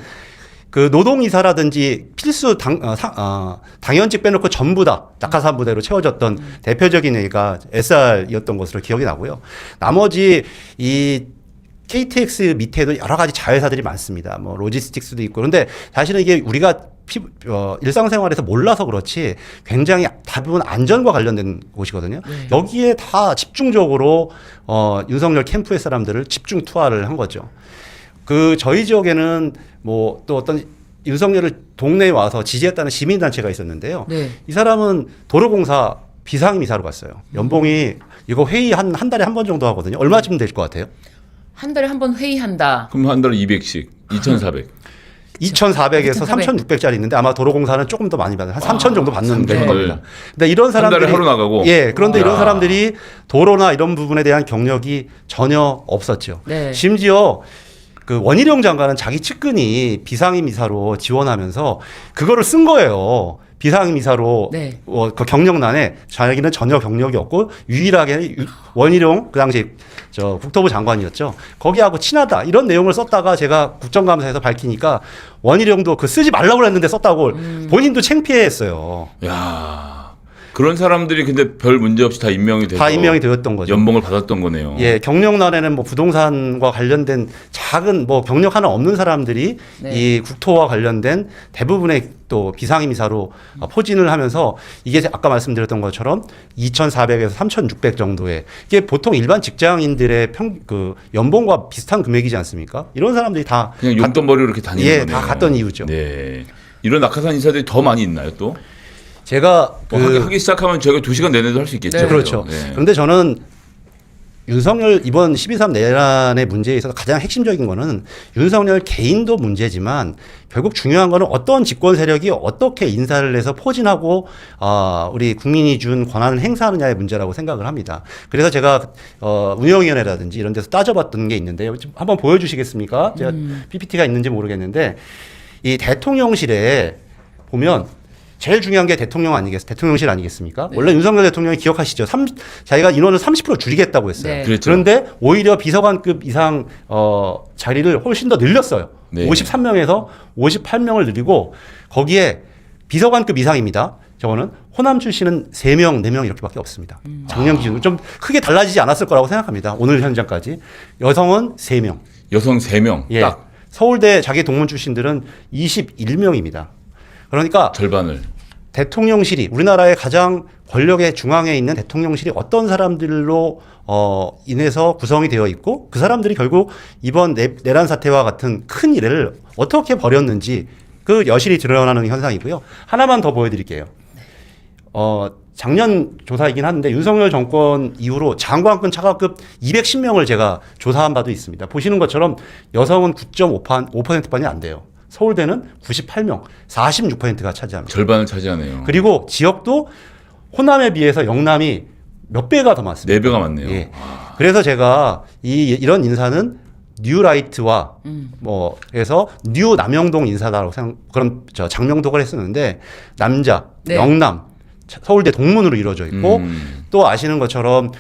G: 그 노동이사라든지 필수 당연직 빼놓고 전부 다 낙하산 부대로 채워졌던 대표적인 얘기가 SR이었던 것으로 기억이 나고요. 나머지 이 KTX 밑에도 여러 가지 자회사들이 많습니다. 뭐 로지스틱스도 있고. 그런데 사실은 이게 우리가 일상생활에서 몰라서 그렇지 굉장히 대부분 안전과 관련된 곳이거든요. 여기에 다 집중적으로 윤석열 캠프의 사람들을 집중 투하를 한 거죠. 저희 지역에는 뭐 또 어떤 윤석열을 동네에 와서 지지했다는 시민단체가 있었는데요.
B: 네.
G: 이 사람은 도로공사 비상임이사로 갔어요. 연봉이 이거 회의 한 달에 한 번 정도 하거든요. 얼마쯤 될 것 같아요?
B: 한 달에 한 번 회의한다.
A: 그럼 한 달에 200씩, 2,400.
G: 2,400에서
B: 2,400.
G: 3,600짜리 있는데 아마 도로공사는 조금 더 많이 받아요. 한 3,000 정도 받는
A: 3,000.
G: 겁니다. 근데 이런 사람들이
A: 달에 하루 나가고?
G: 예, 그런데
A: 야.
G: 이런 사람들이 도로나 이런 부분에 대한 경력이 전혀 없었죠.
B: 네.
G: 심지어 원희룡 장관은 자기 측근이 비상임 이사로 지원하면서 그거를 쓴 거예요. 비상임 이사로
B: 네.
G: 그 경력란에 자기는 전혀 경력이 없고 유일하게 원희룡 그 당시 국토부 장관이었죠. 거기하고 친하다 이런 내용을 썼다가 제가 국정감사에서 밝히니까 원희룡도 쓰지 말라고 했는데 썼다고 본인도 창피해했어요.
A: 야, 그런 사람들이 근데 별 문제 없이 다 임명이 돼서
G: 다 임명이 되었던 거죠.
A: 연봉을 받았던 거네요.
G: 예, 경력란에는 뭐 부동산과 관련된 작은 뭐 경력 하나 없는 사람들이
B: 네.
G: 이 국토와 관련된 대부분의 또 비상임 이사로 포진을 하면서 이게 아까 말씀드렸던 것처럼 2,400에서 3,600 정도의 이게 보통 일반 직장인들의 연봉과 비슷한 금액이지 않습니까? 이런 사람들이 다
A: 그냥 용돈벌이로 이렇게 다니는
G: 예,
A: 거네요.
G: 다 갔던 이유죠.
A: 네. 이런 낙하산 인사들이 더 많이 있나요, 또?
G: 제가
A: 하기 시작하면 저희가 2시간 내내도 할 수 있겠죠.
B: 네.
G: 그렇죠.
A: 네.
G: 그런데 저는 윤석열 이번 12.3 내란의 문제에 있어서 가장 핵심적인 거는 윤석열 개인도 문제지만 결국 중요한 거는 어떤 집권 세력이 어떻게 인사를 해서 포진하고 우리 국민이 준 권한을 행사하느냐의 문제라고 생각을 합니다. 그래서 제가 운영위원회라든지 이런 데서 따져봤던 게 있는데요. 좀 한번 보여주시겠습니까? 제가 PPT가 있는지 모르겠는데 이 대통령실에 보면 제일 중요한 게 대통령실 아니겠습니까?
B: 네.
G: 원래 윤석열 대통령이 기억하시죠? 자기가 인원을 30% 줄이겠다고 했어요.
B: 네.
A: 그렇죠.
G: 그런데 오히려 비서관급 이상 자리를 훨씬 더 늘렸어요.
A: 네.
G: 53명에서 58명을 늘리고 거기에 비서관급 이상입니다. 저거는 호남 출신은 3명, 4명 이렇게밖에 없습니다. 작년 기준으로 좀 크게 달라지지 않았을 거라고 생각합니다. 오늘 현장까지. 여성은 3명.
A: 여성 3명
G: 예.
A: 딱
G: 서울대 자기 동문 출신들은 21명입니다. 그러니까
A: 절반을.
G: 대통령실이 우리나라의 가장 권력의 중앙에 있는 대통령실이 어떤 사람들로 인해서 구성이 되어 있고 그 사람들이 결국 이번 내란 사태와 같은 큰 일을 어떻게 벌였는지 그 여실히 드러나는 현상이고요. 하나만 더 보여드릴게요. 작년 조사이긴 한데 윤석열 정권 이후로 장관급 차관급 210명을 제가 조사한 바도 있습니다. 보시는 것처럼 여성은 9.5%뿐이 안 돼요. 서울대는 98명, 46%가 차지합니다.
A: 절반을 차지하네요.
G: 그리고 지역도 호남에 비해서 영남이 몇 배가 더 많습니다.
A: 4배가 많네요.
G: 예. 그래서 제가 이런 인사는 뉴라이트와 해서 뉴 남영동 인사다라고 그런 장명독을 했었는데 남자,
B: 네.
G: 영남, 서울대 동문으로 이루어져 있고 또 아시는 것처럼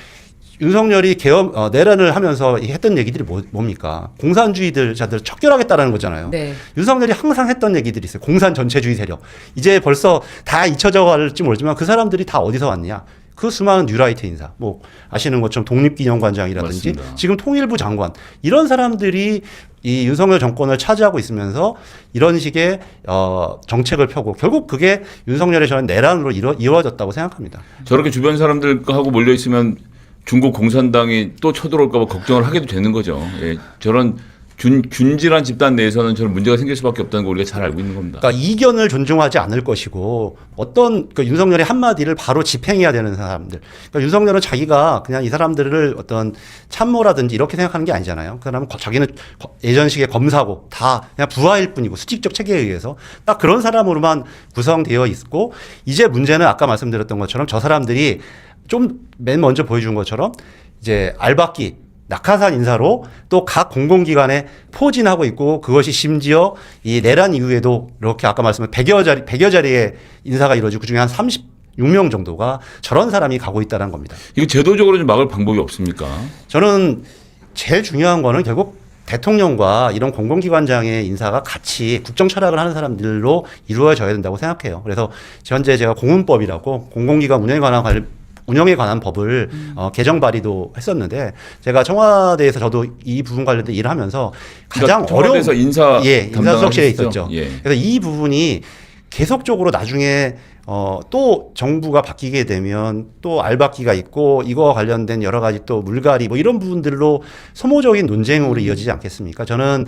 G: 윤석열이 내란을 하면서 했던 얘기들이 뭡니까? 공산주의자들 척결하겠다라는 거잖아요.
B: 네.
G: 윤석열이 항상 했던 얘기들이 있어요. 공산 전체주의 세력. 이제 벌써 다 잊혀져 갈지 모르지만 그 사람들이 다 어디서 왔냐? 그 수많은 뉴라이트 인사. 뭐 아시는 것처럼 독립기념관장이라든지
A: 맞습니다.
G: 지금 통일부 장관. 이런 사람들이 이 윤석열 정권을 차지하고 있으면서 이런 식의 정책을 펴고 결국 그게 윤석열의 저는 내란으로 이루어졌다고 생각합니다.
A: 저렇게 주변 사람들하고 몰려 있으면 중국 공산당이 또 쳐들어올까 봐 걱정을 하게도 되는 거죠. 예, 저런 균질한 집단 내에서는 저런 문제가 생길 수밖에 없다는 걸 우리가 잘 알고 있는 겁니다.
G: 그러니까 이견을 존중하지 않을 것이고 어떤 윤석열의 한마디를 바로 집행해야 되는 사람들. 그러니까 윤석열은 자기가 그냥 이 사람들을 어떤 참모라든지 이렇게 생각하는 게 아니잖아요. 그 사람은 자기는 예전식의 검사고 다 그냥 부하일 뿐이고 수직적 체계에 의해서 딱 그런 사람으로만 구성되어 있고 이제 문제는 아까 말씀드렸던 것처럼 저 사람들이 좀 맨 먼저 보여준 것처럼 이제 알박기 낙하산 인사로 또 각 공공기관에 포진하고 있고 그것이 심지어 이 내란 이후에도 이렇게 아까 말씀한 100여 자리의 인사가 이루어지고 그중에 한 36명 정도가 저런 사람이 가고 있다는 겁니다.
A: 이거 제도적으로 좀 막을 방법이 없습니까?
G: 저는 제일 중요한 거는 결국 대통령과 이런 공공기관장의 인사가 같이 국정 철학을 하는 사람들로 이루어져야 된다고 생각해요. 그래서 현재 제가 공운법이라고 공공기관 운영에 관한 운영에 관한 법을 개정 발의도 했었는데 제가 청와대에서 저도 이 부분 관련된 일을 하면서 가장
A: 그러니까 청와대에서
G: 어려운
A: 인사
G: 인사수석실에
A: 담당하셨죠?
G: 있었죠.
A: 예.
G: 그래서 이 부분이 계속적으로 나중에 또 정부가 바뀌게 되면 또 알박기가 있고 이거 관련된 여러 가지 또 물갈이 뭐 이런 부분들로 소모적인 논쟁으로 이어지지 않겠습니까? 저는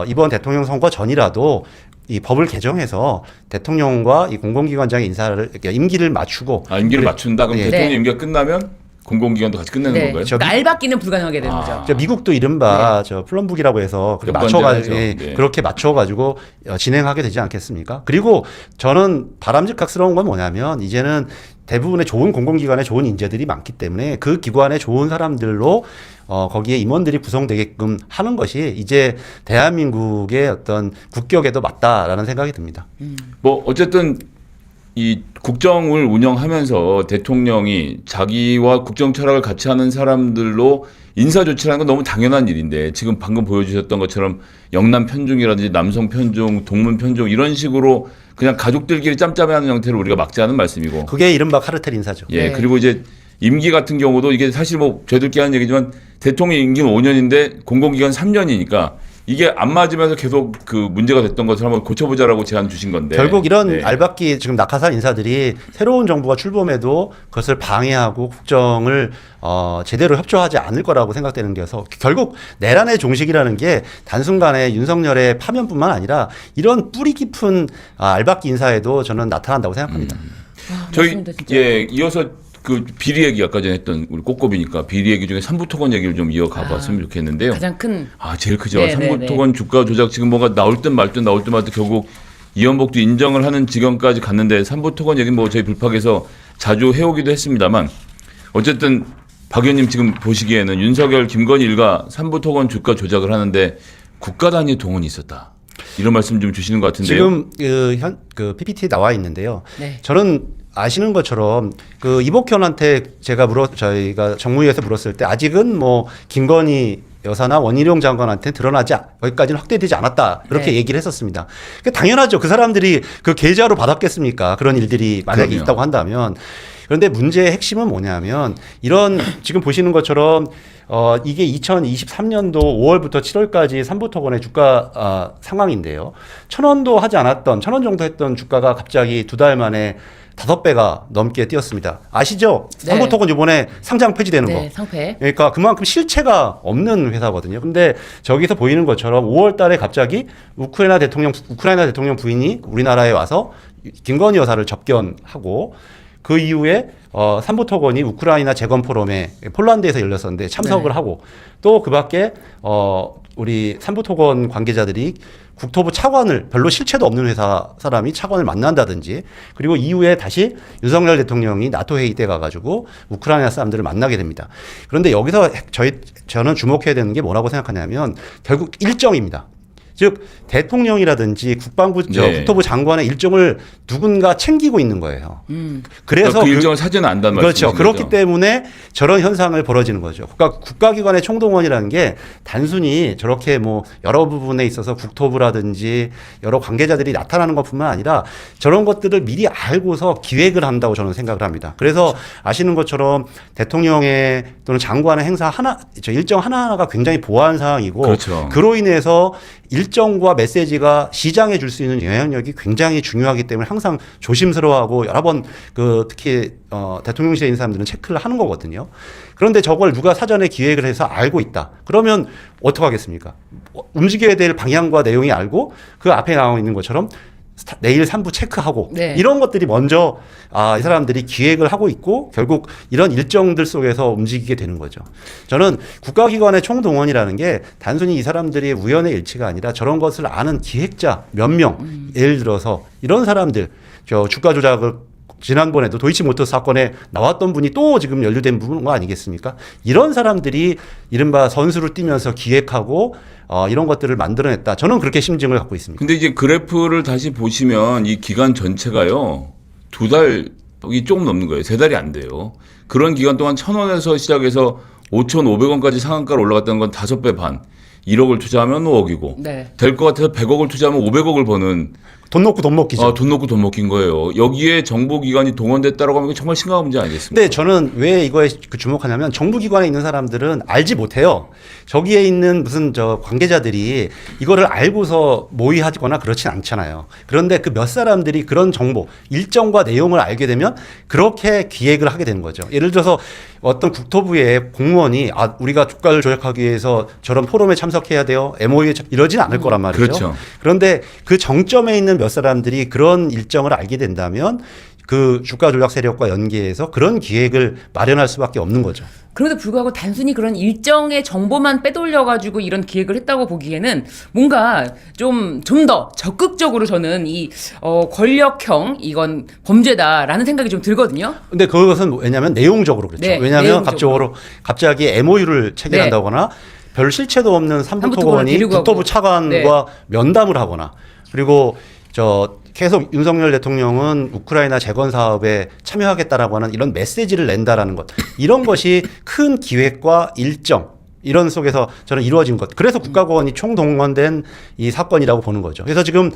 G: 이번 대통령 선거 전이라도 이 법을 개정해서 대통령과 이 공공기관장의 인사를 그러니까 임기를 맞추고
A: 임기를 맞춘다. 그럼
G: 예.
A: 대통령
B: 네.
A: 임기가 끝나면 공공기관도 같이 끝내는
B: 네.
A: 건가요?
B: 그러니까 알박기는 불가능하게 되는 거죠.
G: 미국도 이른바 저 플럼북이라고 해서 그렇게
A: 연관제를
G: 맞춰가지고
A: 하죠. 네.
G: 그렇게 맞춰가지고 진행하게 되지 않겠습니까? 그리고 저는 바람직스러운 건 뭐냐면 이제는 대부분의 좋은 공공기관에 좋은 인재들이 많기 때문에 그 기관에 좋은 사람들로 거기에 임원들이 구성되게끔 하는 것이 이제 대한민국의 어떤 국격에도 맞다라는 생각이 듭니다.
A: 뭐 어쨌든 이 국정을 운영하면서 대통령이 자기와 국정 철학을 같이 하는 사람들로 인사 조치를 하는 건 너무 당연한 일인데 지금 방금 보여주셨던 것처럼 영남 편중이라든지 남성 편중, 동문 편중 이런 식으로 그냥 가족들끼리 짬짬이하는 형태로 우리가 막지 않은 말씀이고.
G: 그게 이른바 카르텔 인사죠.
A: 예,
B: 네.
A: 그리고 이제 임기 같은 경우도 이게 사실 뭐 저희들끼리 하는 얘기지만 대통령 임기는 5년인데 공공기관 3년이니까 이게 안 맞으면서 계속 그 문제가 됐던 것을 한번 고쳐보자라고 제안 주신 건데.
G: 결국 이런
A: 네.
G: 알박기 지금 낙하산 인사들이 새로운 정부가 출범해도 그것을 방해하고 국정을 제대로 협조하지 않을 거라고 생각되는 게여서 결국 내란의 종식이라는 게 단순간에 윤석열의 파면뿐만 아니라 이런 뿌리 깊은 알박기 인사에도 저는 나타난다고 생각합니다.
A: 저희
B: 맞습니다, 진짜.
A: 예 이어서 그 비리 얘기 아까 전에 했던 우리 꼬꼬비니까 비리 얘기 중에 삼부토건 얘기를 좀 이어가 봤으면 좋겠는데요.
B: 가장 큰
A: 제일 크죠.
B: 네,
A: 삼부토건 주가 조작 지금 뭐가 나올 듯 말 듯 나올 듯 말 듯 결국 이현복도 인정을 하는 지경까지 갔는데 삼부토건 얘기는 뭐 저희 불팍에서 자주 해오기도 했습니다만 어쨌든 박 의원님 지금 보시기에는 윤석열, 김건희 일가 삼부토건 주가 조작을 하는데 국가 단위 동원이 있었다. 이런 말씀 좀 주시는 것 같은데요.
G: 지금 그 PPT에 나와 있는데요.
B: 네.
G: 저는 아시는 것처럼 그 이복현한테 저희가 정무위에서 물었을 때 아직은 뭐 김건희 여사나 원희룡 장관한테 드러나지 여기까지는 확대되지 않았다 이렇게
B: 네.
G: 얘기를 했었습니다. 그러니까 당연하죠. 그 사람들이 그 계좌로 받았겠습니까? 그런 일들이 만약에
A: 그럼요.
G: 있다고 한다면. 그런데 문제의 핵심은 뭐냐면 이런 지금 보시는 것처럼 이게 2023년도 5월부터 7월까지 삼부토건의 주가 상황인데요. 1,000원도 하지 않았던 1,000원 정도 했던 주가가 갑자기 2달 만에 5배가 넘게 뛰었습니다. 아시죠?
B: 네.
G: 삼부토건 이번에 상장 폐지되는 거.
B: 네, 상패.
G: 그러니까 그만큼 실체가 없는 회사거든요. 근데 저기서 보이는 것처럼 5월 달에 갑자기 우크라이나 대통령 부인이 우리나라에 와서 김건희 여사를 접견하고 그 이후에 삼부토건이 우크라이나 재건 포럼에 폴란드에서 열렸었는데 참석을
B: 네.
G: 하고 또 그 밖에 우리 삼부토건 관계자들이 국토부 차관을 별로 실체도 없는 회사 사람이 차관을 만난다든지 그리고 이후에 다시 윤석열 대통령이 나토 회의 때 가가지고 우크라이나 사람들을 만나게 됩니다. 그런데 여기서 저는 주목해야 되는 게 뭐라고 생각하냐면 결국 일정입니다. 즉 대통령이라든지
A: 네.
G: 국토부 장관의 일정을 누군가 챙기고 있는 거예요. 그래서
A: 그 일정을 사전에 안다는
G: 그렇죠.
A: 말씀이신
G: 그렇기
A: 거죠?
G: 때문에 저런 현상을 벌어지는 거죠. 그러니까 국가기관의 총동원이라는 게 단순히 저렇게 뭐 여러 부분에 있어서 국토부라든지 여러 관계자들이 나타나는 것뿐만 아니라 저런 것들을 미리 알고서 기획을 한다고 저는 생각을 합니다. 그래서 아시는 것처럼 대통령의 또는 장관의 행사 일정 하나하나가 굉장히 보안 사항이고
A: 그렇죠.
G: 그로 인해서 일정과 메시지가 시장에 줄 수 있는 영향력이 굉장히 중요하기 때문에 항상 조심스러워하고 여러 번 특히 대통령실에 있는 사람들은 체크를 하는 거거든요. 그런데 저걸 누가 사전에 기획을 해서 알고 있다. 그러면 어떻게 하겠습니까? 움직여야 될 방향과 내용이 알고 그 앞에 나와 있는 것처럼 내일 3부 체크하고
B: 네.
G: 이런 것들이 먼저 이 사람들이 기획을 하고 있고 결국 이런 일정들 속에서 움직이게 되는 거죠. 저는 국가기관의 총동원이라는 게 단순히 이 사람들이 우연의 일치가 아니라 저런 것을 아는 기획자 몇 명, 예를 들어서 이런 사람들 주가 조작을 지난번에도 도이치모터스 사건에 나왔던 분이 또 지금 연루된 부분 아니겠습니까? 이런 사람들이 이른바 선수를 뛰면서 기획하고 이런 것들을 만들어냈다. 저는 그렇게 심증을 갖고 있습니다.
A: 근데 이제 그래프를 다시 보시면 이 기간 전체가요. 2달이 조금 넘는 거예요. 3달이 안 돼요. 그런 기간 동안 1,000원에서 시작해서 5,500원까지 상한가로 올라갔다는 건 5배 반. 1억을 투자하면 5억이고
B: 네.
A: 될 것 같아서 100억을 투자하면 500억을 버는
G: 돈 놓고 돈 먹기죠.
A: 돈 놓고 돈 먹긴 거예요. 여기에 정보기관이 동원됐다라고 하면 이건 정말 심각한 문제 아니겠습니까?
G: 근데 저는 왜 이거에 주목하냐면 정부기관에 있는 사람들은 알지 못해요. 저기에 있는 무슨 관계자들이 이거를 알고서 모의하거나 그렇진 않잖아요. 그런데 그 몇 사람들이 그런 정보, 일정과 내용을 알게 되면 그렇게 기획을 하게 되는 거죠. 예를 들어서 어떤 국토부의 공무원이 우리가 주가를 조작하기 위해서 저런 포럼에 참석해야 돼요. MOU에 이러진 않을 거란 말이죠.
A: 그렇죠.
G: 그런데 그 정점에 있는 몇 사람들이 그런 일정을 알게 된다면 그 주가 조작 세력과 연계해서 그런 기획을 마련할 수밖에 없는 거죠.
B: 그럼에도 불구하고 단순히 그런 일정의 정보만 빼돌려가지고 이런 기획을 했다고 보기에는 뭔가 좀 더 적극적으로 저는 이 권력형 이건 범죄다라는 생각이 좀 들거든요.
G: 근데 그것은 왜냐하면 내용적으로 그렇죠.
B: 네,
G: 왜냐하면
B: 내용적으로.
G: 갑자기 MOU를 체결한다거나 별 실체도 없는 삼부토건이 국토부 차관과 면담을 하거나 그리고 계속 윤석열 대통령은 우크라이나 재건 사업에 참여하겠다라고 하는 이런 메시지를 낸다라는 것. 이런 것이 큰 기획과 일정 이런 속에서 저는 이루어진 것. 그래서 국가공원이 총동원된 이 사건이라고 보는 거죠. 그래서 지금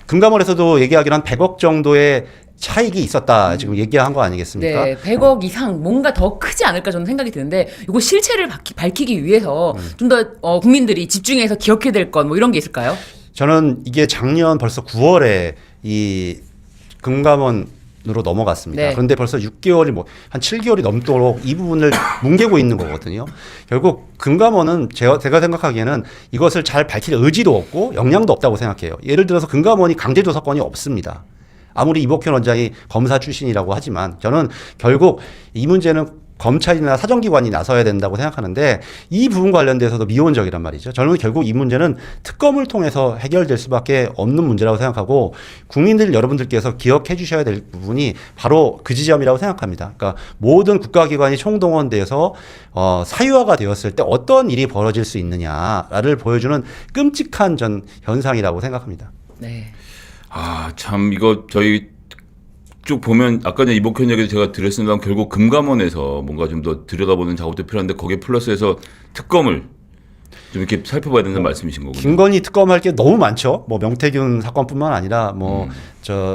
G: 금감원에서도 얘기하기로 한 100억 정도의 차익이 있었다 지금 얘기한 거 아니겠습니까?
B: 네, 100억 이상 뭔가 더 크지 않을까 저는 생각이 드는데 이거 실체를 밝히기 위해서 좀 더 국민들이 집중해서 기억해야 될 건 뭐 이런 게 있을까요?
G: 저는 이게 작년 벌써 9월에 이 금감원으로 넘어갔습니다.
B: 네.
G: 그런데 벌써 6개월이 한 7개월이 넘도록 이 부분을 뭉개고 있는 거거든요. 결국 금감원은 제가 생각하기에는 이것을 잘 밝힐 의지도 없고 역량도 없다고 생각해요. 예를 들어서 금감원이 강제조사권이 없습니다. 아무리 이복현 원장이 검사 출신이라고 하지만 저는 결국 이 문제는 검찰이나 사정기관이 나서야 된다고 생각하는데 이 부분 관련돼서도 미온적이란 말이죠. 저는 결국 이 문제는 특검을 통해서 해결될 수밖에 없는 문제라고 생각하고 국민들 여러분들께서 기억해 주셔야 될 부분이 바로 그 지점이라고 생각합니다. 그러니까 모든 국가기관이 총동원돼서 사유화가 되었을 때 어떤 일이 벌어질 수 있느냐를 보여주는 끔찍한 전 현상이라고 생각합니다.
B: 네.
A: 참 이거 저희 쭉 보면 아까 전에 이복현 얘기도 제가 드렸습니다만 결국 금감원에서 뭔가 좀 더 들여다보는 작업도 필요한데 거기에 플러스해서 특검을 좀 이렇게 살펴봐야 된다는 말씀이신 거군요.
G: 김건희 특검할 게 너무 많죠. 명태균 사건뿐만 아니라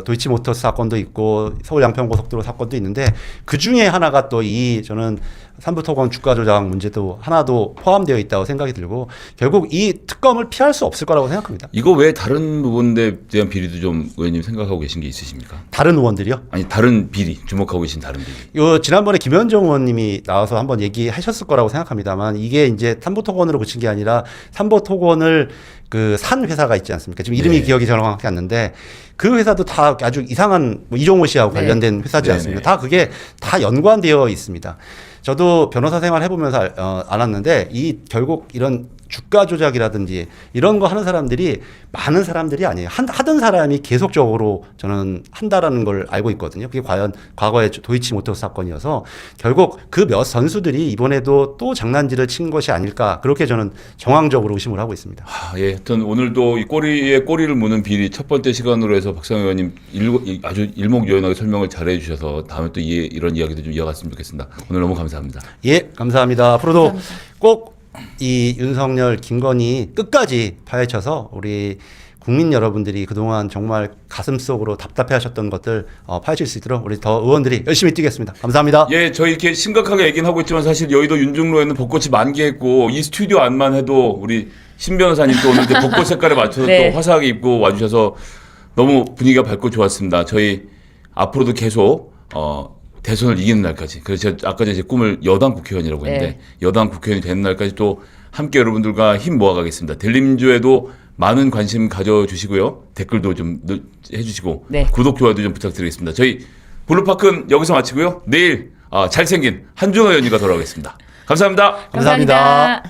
G: 도이치모터스 사건도 있고 서울 양평고속도로 사건도 있는데 그 중에 하나가 또 저는 삼부토건 주가 조작 문제도 하나도 포함되어 있다고 생각이 들고 결국 이 특검을 피할 수 없을 거라고 생각합니다.
A: 이거 외에 다른 부분에 대한 비리도 좀 의원님 생각하고 계신 게 있으십니까?
G: 다른 의원들이요?
A: 아니 다른 비리 주목하고 계신 다른 비리.
G: 지난번에 김현정 의원님이 나와서 한번 얘기하셨을 거라고 생각합니다만 이게 이제 삼부토건으로 그친 게 아니라 삼부토건을 산 회사가 있지 않습니까? 지금 이름이 기억이 정확하게 안 나는데 그 회사도 다 아주 이상한 이종호 씨하고 관련된 회사지 않습니까? 다 그게 다 연관되어 있습니다. 저도 변호사 생활 해보면서 알았는데 결국 이런 주가 조작이라든지 이런 거 하는 사람들이 많은 사람들이 아니에요. 하던 사람이 계속적으로 저는 한다라는 걸 알고 있거든요. 그게 과연 과거의 도이치모터스 사건이어서 결국 그 몇 선수들이 이번에도 또 장난질을 친 것이 아닐까 그렇게 저는 정황적으로 의심을 하고 있습니다.
A: 하여튼 오늘도 이 꼬리에 꼬리를 무는 비리 첫 번째 시간으로 해서 박상현 의원님 아주 일목요연하게 설명을 잘해 주셔서 다음에 또 이런 이야기도 좀 이어갔으면 좋겠습니다. 오늘 너무 감사합니다.
G: 예, 감사합니다. 앞으로도 꼭 이 윤석열, 김건희 끝까지 파헤쳐서 우리 국민 여러분들이 그동안 정말 가슴속으로 답답해하셨던 것들 파헤칠 수 있도록 우리 더 의원들이 열심히 뛰겠습니다. 감사합니다.
A: 예, 저희 이렇게 심각하게 얘기는 하고 있지만 사실 여의도 윤중로에는 벚꽃이 만개했고 이 스튜디오 안만 해도 우리 신 변호사님 또 오늘 벚꽃 색깔에 맞춰서
B: 네.
A: 또 화사하게 입고 와주셔서 너무 분위기가 밝고 좋았습니다. 저희 앞으로도 계속 대선을 이기는 날까지. 그래서 제가 아까 전에 제 꿈을 여당 국회의원이라고 했는데
B: 네.
A: 여당 국회의원이 되는 날까지 또 함께 여러분들과 힘 모아가겠습니다. 델림주에도 많은 관심 가져주시고요. 댓글도 좀 해주시고
B: 네.
A: 구독, 좋아요도 좀 부탁드리겠습니다. 저희 블루파크는 여기서 마치고요. 내일 잘생긴 한준호 의원님과 돌아오겠습니다. 감사합니다.
B: 감사합니다.